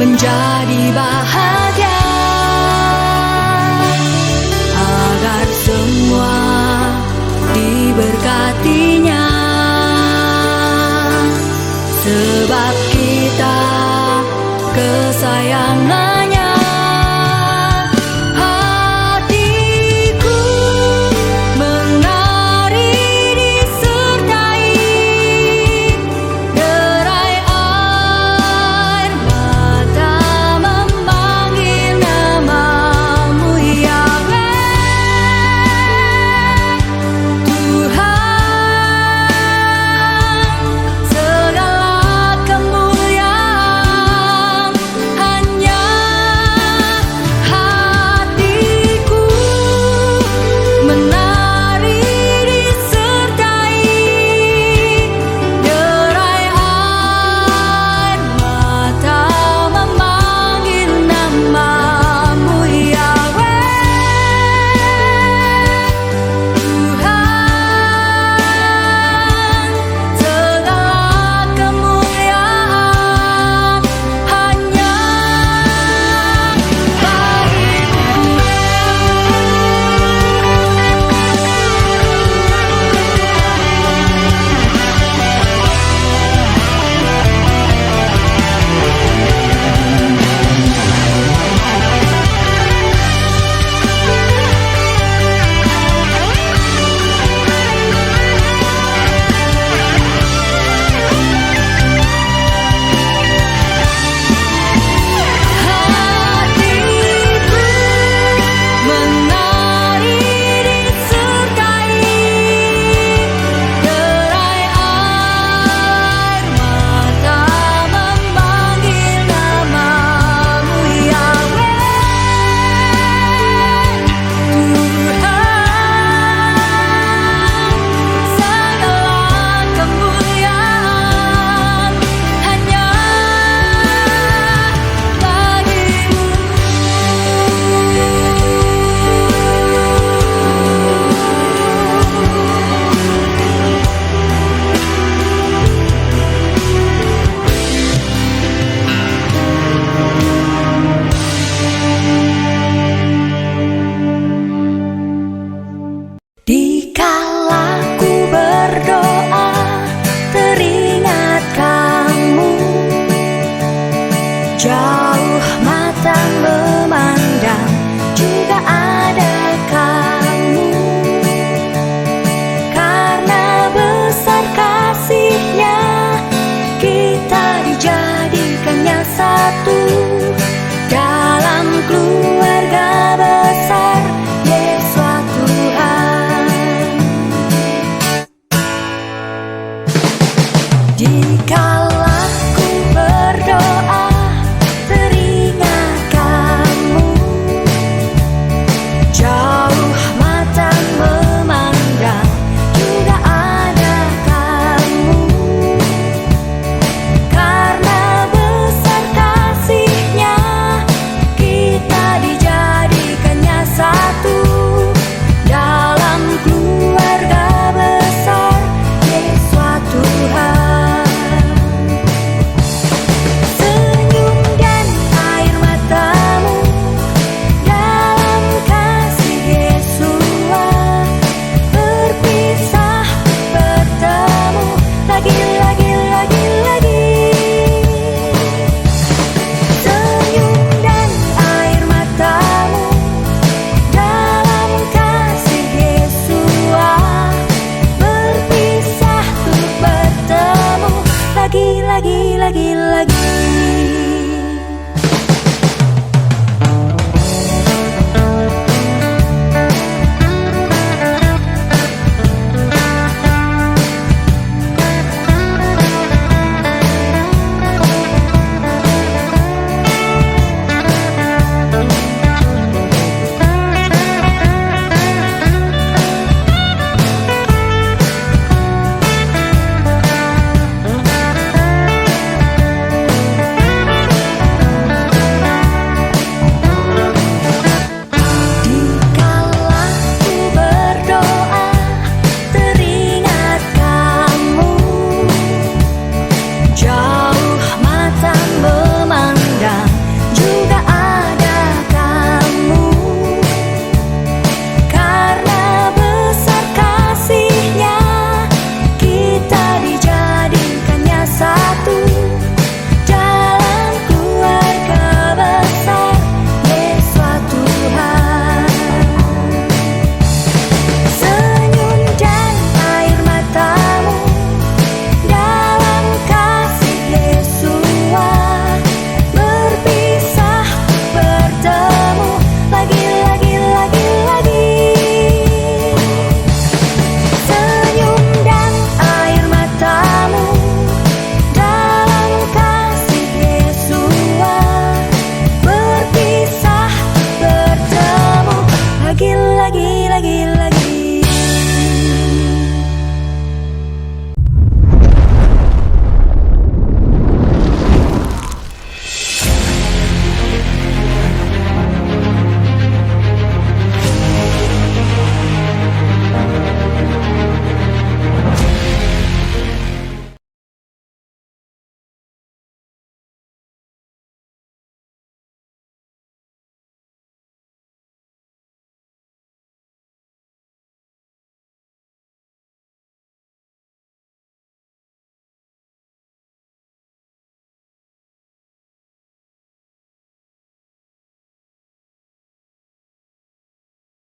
menjadi bahagia.